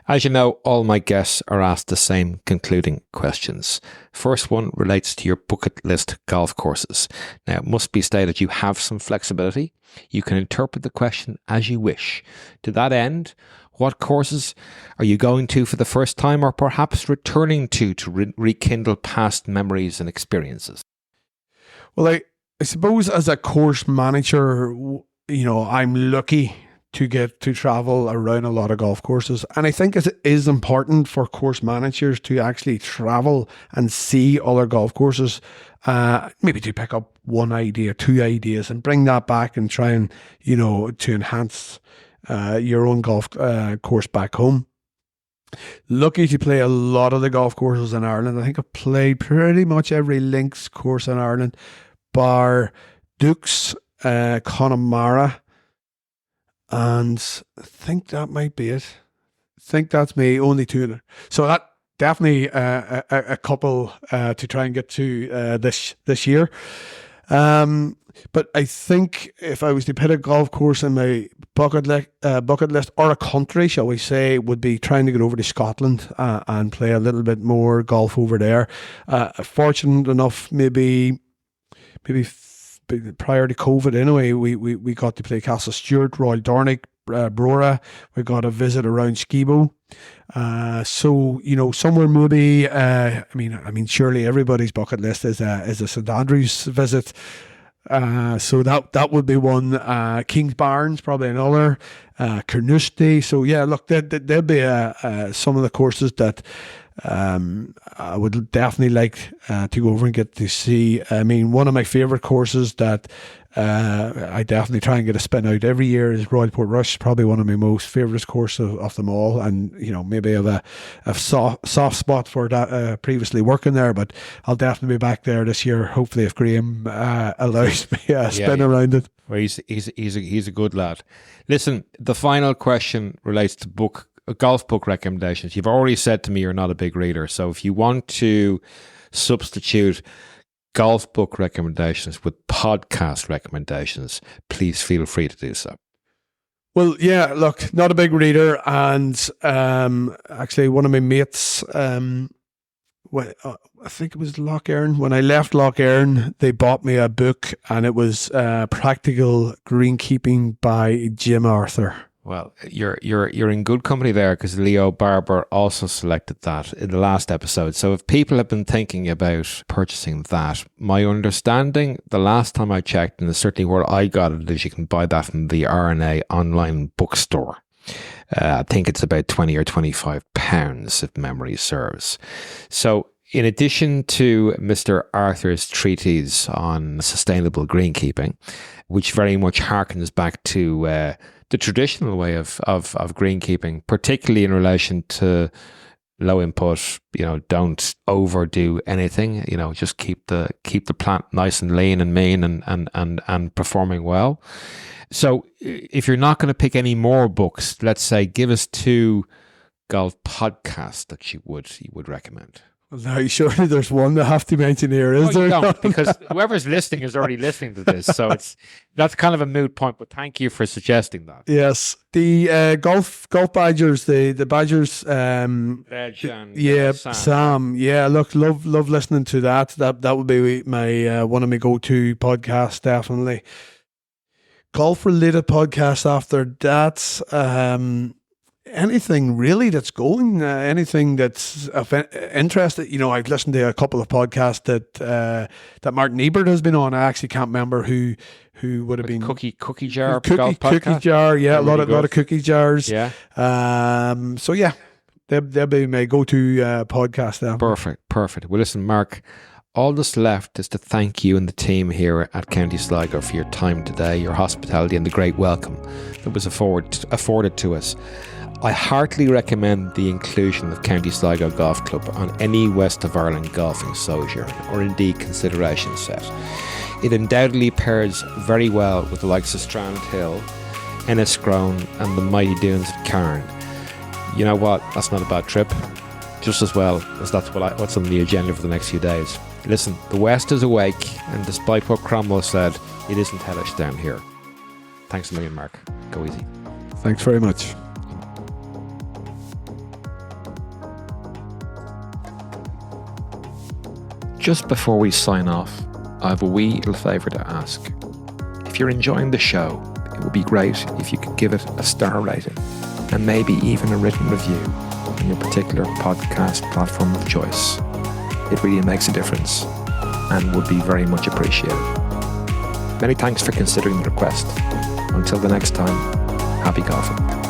As you know, all my guests are asked the same concluding questions. First one relates to your bucket list golf courses. Now, it must be stated you have some flexibility. You can interpret the question as you wish. To that end, what courses are you going to for the first time, or perhaps returning to rekindle past memories and experiences? Well, I suppose as a course manager, I'm lucky to get to travel around a lot of golf courses. And I think it is important for course managers to actually travel and see other golf courses, maybe to pick up one idea, two ideas, and bring that back and try and, to enhance your own golf course back home. Lucky to play a lot of the golf courses in Ireland. I think I've played pretty much every links course in Ireland, bar Dukes, Connemara, and I think that might be it. I think that's me, only two. So that definitely a couple to try and get to this year. But I think if I was to put a golf course in my bucket list, or a country, shall we say, would be trying to get over to Scotland and play a little bit more golf over there. Fortunate enough, maybe prior to COVID anyway, we got to play Castle Stewart, Royal Dornoch, Brora. We got a visit around Skibo. So somewhere maybe I mean surely everybody's bucket list is a St Andrews visit. So that would be one. Kings Barnes probably another. Carnoustie. So yeah, look, there'll be some of the courses that I would definitely like to go over and get to see. I mean, one of my favourite courses that I definitely try and get a spin out every year is Royal Portrush. Probably one of my most favourite courses of them all, and maybe I have a soft spot for that previously working there, but I'll definitely be back there this year, hopefully, if Graham allows me a spin around it. Well, he's a good lad. Listen, the final question relates to golf book recommendations. You've already said to me you're not a big reader, so if you want to substitute golf book recommendations with podcast recommendations, please feel free to do so. Well, yeah, look, not a big reader, and actually one of my mates, I think it was Loch Earn. When I left Loch Earn, they bought me a book, and it was Practical Greenkeeping by Jim Arthur. Well, you're in good company there, because Leo Barber also selected that in the last episode. So if people have been thinking about purchasing that, my understanding, the last time I checked, and certainly where I got it, is you can buy that in the RNA online bookstore. I think it's about £20 or £25 if memory serves. So in addition to Mr. Arthur's treatise on sustainable greenkeeping, which very much harkens back to the traditional way of greenkeeping, particularly in relation to low input, don't overdo anything, just keep the plant nice and lean and mean and performing well. So if you're not going to pick any more books, let's say, give us 2 golf podcasts that you would recommend. Well, now surely there's one that I have to mention here, is there? You don't, because whoever's listening is already listening to this, so that's kind of a moot point. But thank you for suggesting that. Yes, the golf Badgers, the Badgers. Sam. Yeah, look, love listening to that. That would be my one of my go-to podcasts, definitely. Golf related podcasts after that. Anything really that's going, anything that's of interest. I've listened to a couple of podcasts that Martin Ebert has been on. I actually can't remember who would have been. Cookie jar, cookie jar. Yeah, a lot of cookie jars. Yeah. So yeah, they'll be my go-to podcast. There. Perfect. Well, listen, Mark. All that's left is to thank you and the team here at County Sligo for your time today, your hospitality, and the great welcome that was afforded to us. I heartily recommend the inclusion of County Sligo Golf Club on any West of Ireland golfing sojourn, or indeed consideration set. It undoubtedly pairs very well with the likes of Strandhill, Enniscrone, and the mighty dunes of Carn. You know what? That's not a bad trip. Just as well as that's what's on the agenda for the next few days. Listen, the West is awake, and despite what Cromwell said, it isn't hellish down here. Thanks a million, Mark. Go easy. Thanks very much. Just before we sign off, I have a wee little favour to ask. If you're enjoying the show, it would be great if you could give it a star rating and maybe even a written review on your particular podcast platform of choice. It really makes a difference and would be very much appreciated. Many thanks for considering the request. Until the next time, Happy golfing.